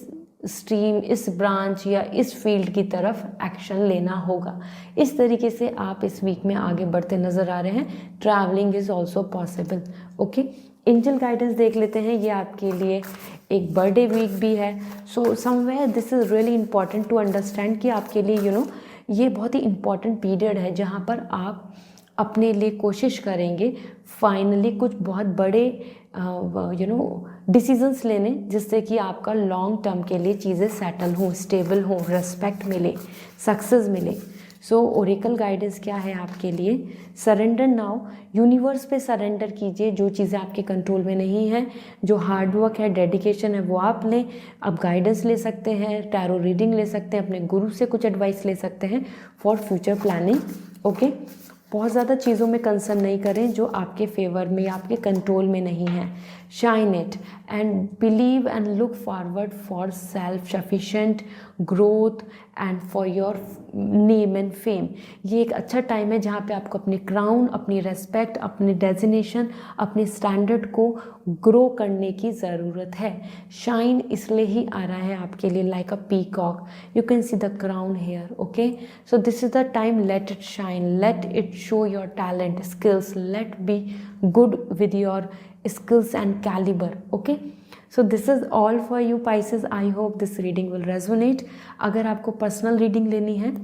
[SPEAKER 1] स्ट्रीम, इस ब्रांच या इस फील्ड की तरफ एक्शन लेना होगा। इस तरीके से आप इस वीक में आगे बढ़ते नज़र आ रहे हैं। Travelling is also possible, okay. Angel guidance देख लेते हैं। ये आपके लिए एक बर्थडे वीक भी है। So somewhere this is really important to understand कि आपके लिए ये बहुत ही इंपॉर्टेंट पीरियड है जहाँ पर आप अपने लिए कोशिश करेंगे फाइनली कुछ बहुत बड़े डिसीजंस लेने, जिससे कि आपका लॉन्ग टर्म के लिए चीज़ें सेटल हों, स्टेबल हों, रेस्पेक्ट मिले, सक्सेस मिले। सो ओरेकल गाइडेंस क्या है आपके लिए? Surrender now. यूनिवर्स पे सरेंडर कीजिए। जो चीज़ें आपके कंट्रोल में नहीं हैं, जो हार्डवर्क है, डेडिकेशन है, वो आप लें। आप गाइडेंस ले सकते हैं, टैरो रीडिंग ले सकते हैं, अपने गुरु से कुछ एडवाइस ले सकते हैं फॉर फ्यूचर प्लानिंग, ओके। बहुत ज़्यादा चीज़ों में कंसर्न नहीं करें जो आपके फेवर में या आपके कंट्रोल में नहीं है। Shine it and believe and look forward for self sufficient growth and for your name and fame. ये एक अच्छा टाइम है जहाँ पे आपको अपने क्राउन, अपनी रेस्पेक्ट, अपने डेजिनेशन, अपने स्टैंडर्ड को ग्रो करने की ज़रूरत है। शाइन इसलिए ही आ रहा है आपके लिए like a peacock. You can see the crown here, okay. So this is the time, let it shine, let it show your talent, skills, let be good with your skills and caliber, okay. So this is all for you Pisces. I hope this reading will resonate. अगर आपको personal reading लेनी है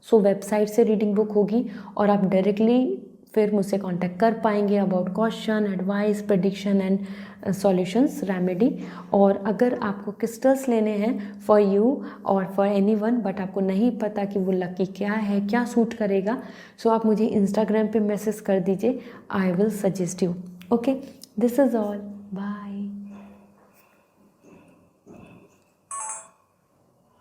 [SPEAKER 1] so website से reading book होगी और आप directly फिर मुझसे कांटेक्ट कर पाएंगे about question, advice, prediction and solutions, remedy. और अगर आपको क्रिस्टल्स लेने हैं फॉर यू और फॉर एनीवन, बट आपको नहीं पता कि वो लकी क्या है, क्या सूट करेगा, सो आप मुझे इंस्टाग्राम पे मैसेज कर दीजिए, I will suggest you, okay. This is all, bye.